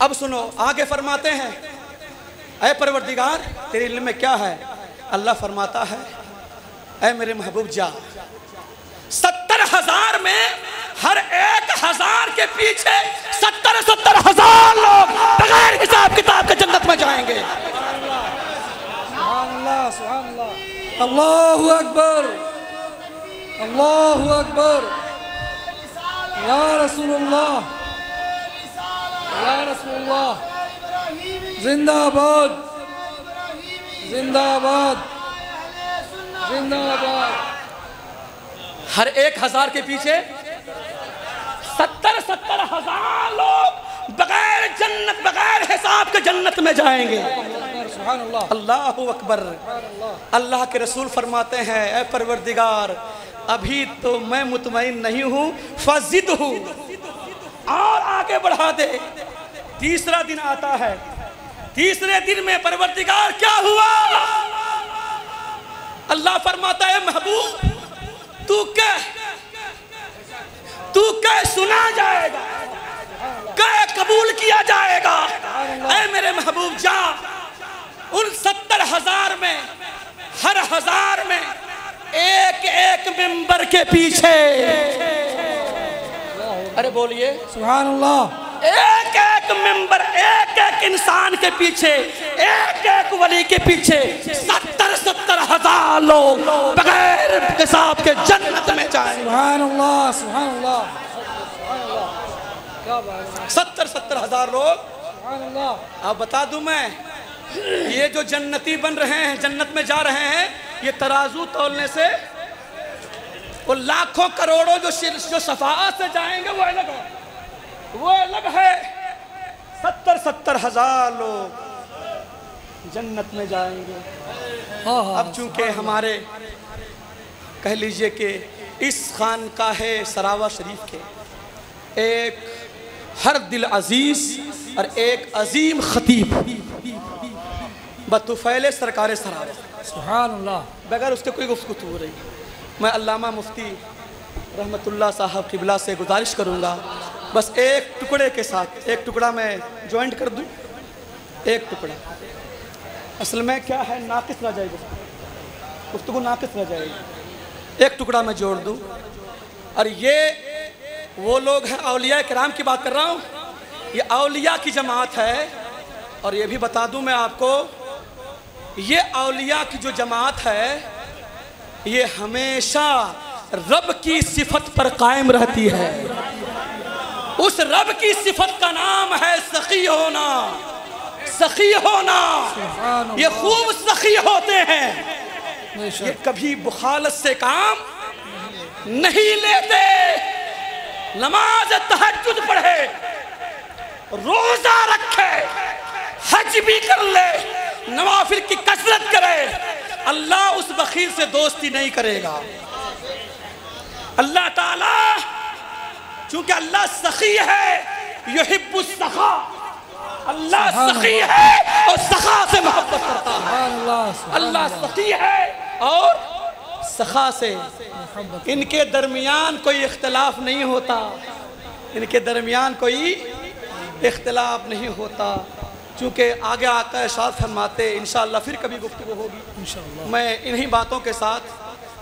अब सुनो, आगे फरमाते हैं, ऐ परवरदिगार तेरे इल्म में क्या है। अल्लाह फरमाता है, ऐ मेरे महबूब जा, 70,000 में हर 1,000 के पीछे 70,000 लोग बगैर हिसाब किताब के जन्नत में जाएंगे। अल्लाहु अकबर, अल्लाहु अकबर, या रसूलुल्लाह, या रसूलुल्लाह, जिंदाबाद, जिंदाबाद, जिंदाबाद। हर 1,000 के पीछे 70,000 लोग बगैर जन्नत, बगैर हिसाब के जन्नत में जाएंगे। अल्लाहु अकबर। अल्लाह के रसूल फरमाते हैं, ऐ परवरदिगार अभी तो मैं मुतमईन नहीं हूँ, फज़िदहू, और आगे बढ़ा दे। तीसरा दिन आता है, तीसरे दिन में परवरदिगार क्या हुआ। अल्लाह फरमाता है, महबूब तू कह सुना जाएगा, कह कबूल किया जाएगा। ऐ मेरे महबूब जा, उन 70,000 में हर 1000 में एक एक मेंबर के पीछे, अरे बोलिए सुभान अल्लाह, एक एक मेंबर, एक एक इंसान के पीछे, एक एक वली के पीछे 70,000 लोग बगैर हिसाब के जन्नत में जाएं। सुभान अल्लाह, सुभान अल्लाह, 70,000 लोग। सुभान अल्लाह। अब बता दूं मैं, ये जो जन्नती बन रहे हैं, जन्नत में जा रहे हैं, ये तराजू तौलने से वो लाखों करोड़ों जो शफाअत से जाएंगे वो अलग है, वो अलग है। 70,000 लोग जन्नत में जाएंगे। अब चूंकि हमारे कह लीजिए कि इस खानकाहे सरावा शरीफ के एक हर दिल अजीज और एक अजीम खतीब बतुफैले सरकार सरावा, सुभान अल्लाह, बगैर उसके कोई गुफ्तगू हो रही। मैं अल्लामा मुफ्ती रहमतुल्लाह साहब किबला से गुजारिश करूँगा, बस एक टुकड़े के साथ, एक टुकड़ा मैं ज्वाइंट कर दूँ, एक टुकड़ा। असल में क्या है, नाकिस रह जाएगी, गुफ्तगू नाकिस रह जाएगी। एक टुकड़ा मैं जोड़ दूँ। और ये वो लोग हैं, औलिया किराम की बात कर रहा हूँ, ये औलिया की जमात है। और ये भी बता दूँ मैं आपको, ये औलिया की जो जमात है ये हमेशा रब की सिफत पर कायम रहती है। उस रब की सिफत का नाम है सखी होना, सखी होना। ये खूब सखी होते हैं, ये कभी बुखालत से काम नहीं लेते। नमाज तहज्जुद पढ़े, रोजा रखे, हज भी कर ले, नवाफिल की कसरत करे, अल्लाह उस बखील से दोस्ती नहीं करेगा। अल्लाह ताला चूंकि अल्लाह सखी है, युहिब्बुस सखा, अल्लाह सखी है और सखा से मोहब्बत करता है। अल्लाह सखी है और सखा से, इनके दरमियान कोई इख्तिलाफ नहीं होता, इनके दरमियान कोई इख्तिलाफ नहीं होता। चूँकि आगे आकर इरशाद फरमाते, इंशाअल्लाह फिर कभी गुफ्तगू होगी इंशाअल्लाह। मैं इन्हीं बातों के साथ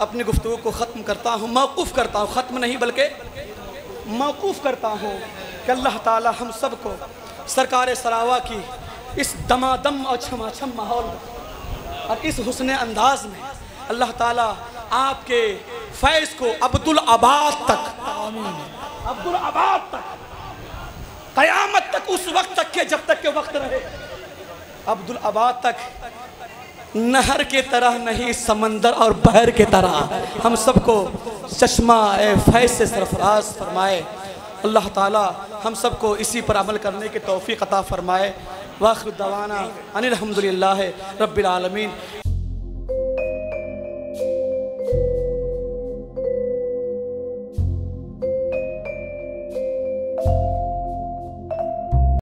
अपनी गुफ्तगू को ख़त्म करता हूँ, मौक़ूफ़ करता हूँ, ख़त्म नहीं बल्कि मौक़ूफ़ करता हूँ कि अल्लाह ताला हम सब को सरकार सरावा की इस दमादम और छमाछम माहौल में और इस हुस्न अंदाज में अल्लाह ताला आपके फैज़ को अब्दुल आबाद तक, अब्दुल आबाद तक, क़यामत तक, उस वक्त तक के जब तक के वक्त रहे, अब्दुल आबाद तक नहर के तरह नहीं, समंदर और बहर के तरह हम सबको चश्मा फैज़ से सरफराज फरमाए। अल्लाह ताला हम सबको इसी पर अमल करने की तौफ़ीक़ अता फ़रमाए। वाखिर दवाना अनिल हम्दुलिल्लाहि रब्बिल आलमीन।